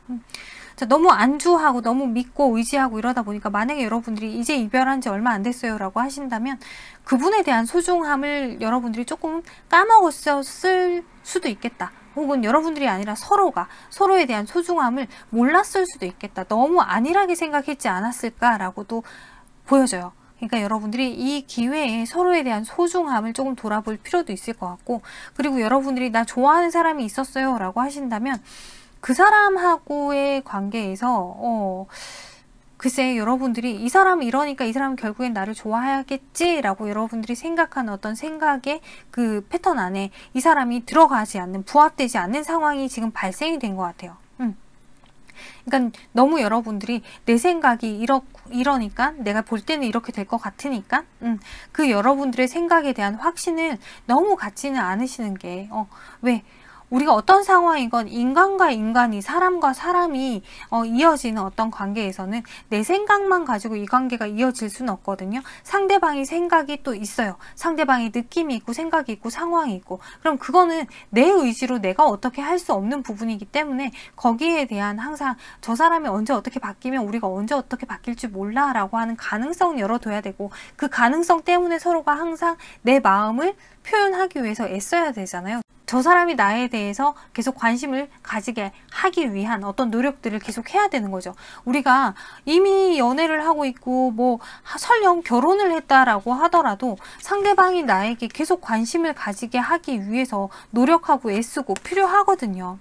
자, 너무 안주하고 너무 믿고 의지하고 이러다 보니까 만약에 여러분들이 이제 이별한 지 얼마 안 됐어요 라고 하신다면 그분에 대한 소중함을 여러분들이 조금 까먹었을 수도 있겠다. 혹은 여러분들이 아니라 서로에 대한 소중함을 몰랐을 수도 있겠다. 너무 안일하게 생각했지 않았을까라고도 보여져요. 그러니까 여러분들이 이 기회에 서로에 대한 소중함을 조금 돌아볼 필요도 있을 것 같고 그리고 여러분들이 나 좋아하는 사람이 있었어요 라고 하신다면 그 사람하고의 관계에서 글쎄 여러분들이 이 사람은 이러니까 이 사람은 결국엔 나를 좋아하겠지 라고 여러분들이 생각하는 어떤 생각의 그 패턴 안에 이 사람이 들어가지 않는 부합되지 않는 상황이 지금 발생이 된 것 같아요. 그러니까 너무 여러분들이 내 생각이 이러니까 내가 볼 때는 이렇게 될 것 같으니까 그 여러분들의 생각에 대한 확신을 너무 갖지는 않으시는 게 왜? 우리가 어떤 상황이건 인간과 인간이 사람과 사람이 이어지는 어떤 관계에서는 내 생각만 가지고 이 관계가 이어질 수는 없거든요. 상대방이 생각이 또 있어요. 상대방이 느낌이 있고 생각이 있고 상황이 있고 그럼 그거는 내 의지로 내가 어떻게 할 수 없는 부분이기 때문에 거기에 대한 항상 저 사람이 언제 어떻게 바뀌면 우리가 언제 어떻게 바뀔지 몰라 라고 하는 가능성을 열어둬야 되고 그 가능성 때문에 서로가 항상 내 마음을 표현하기 위해서 애써야 되잖아요. 저 사람이 나에 대해서 계속 관심을 가지게 하기 위한 어떤 노력들을 계속 해야 되는 거죠. 우리가 이미 연애를 하고 있고 뭐 설령 결혼을 했다라고 하더라도 상대방이 나에게 계속 관심을 가지게 하기 위해서 노력하고 애쓰고 필요하거든요.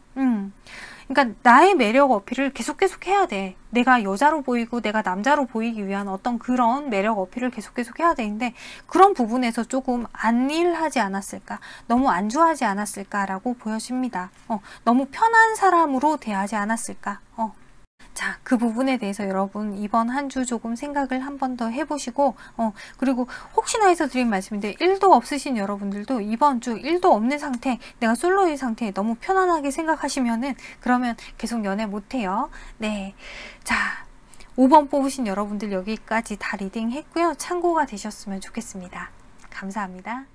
그러니까 나의 매력 어필을 계속 해야 돼. 내가 여자로 보이고 내가 남자로 보이기 위한 어떤 그런 매력 어필을 계속 해야 되는데 그런 부분에서 조금 안일하지 않았을까? 너무 안주하지 않았을까라고 보여집니다. 너무 편한 사람으로 대하지 않았을까? 자, 그 부분에 대해서 여러분 이번 한 주 조금 생각을 한 번 더 해보시고 그리고 혹시나 해서 드린 말씀인데 1도 없으신 여러분들도 이번 주 1도 없는 상태 내가 솔로인 상태에 너무 편안하게 생각하시면은 그러면 계속 연애 못해요. 네, 자 5번 뽑으신 여러분들 여기까지 다 리딩 했고요. 참고가 되셨으면 좋겠습니다. 감사합니다.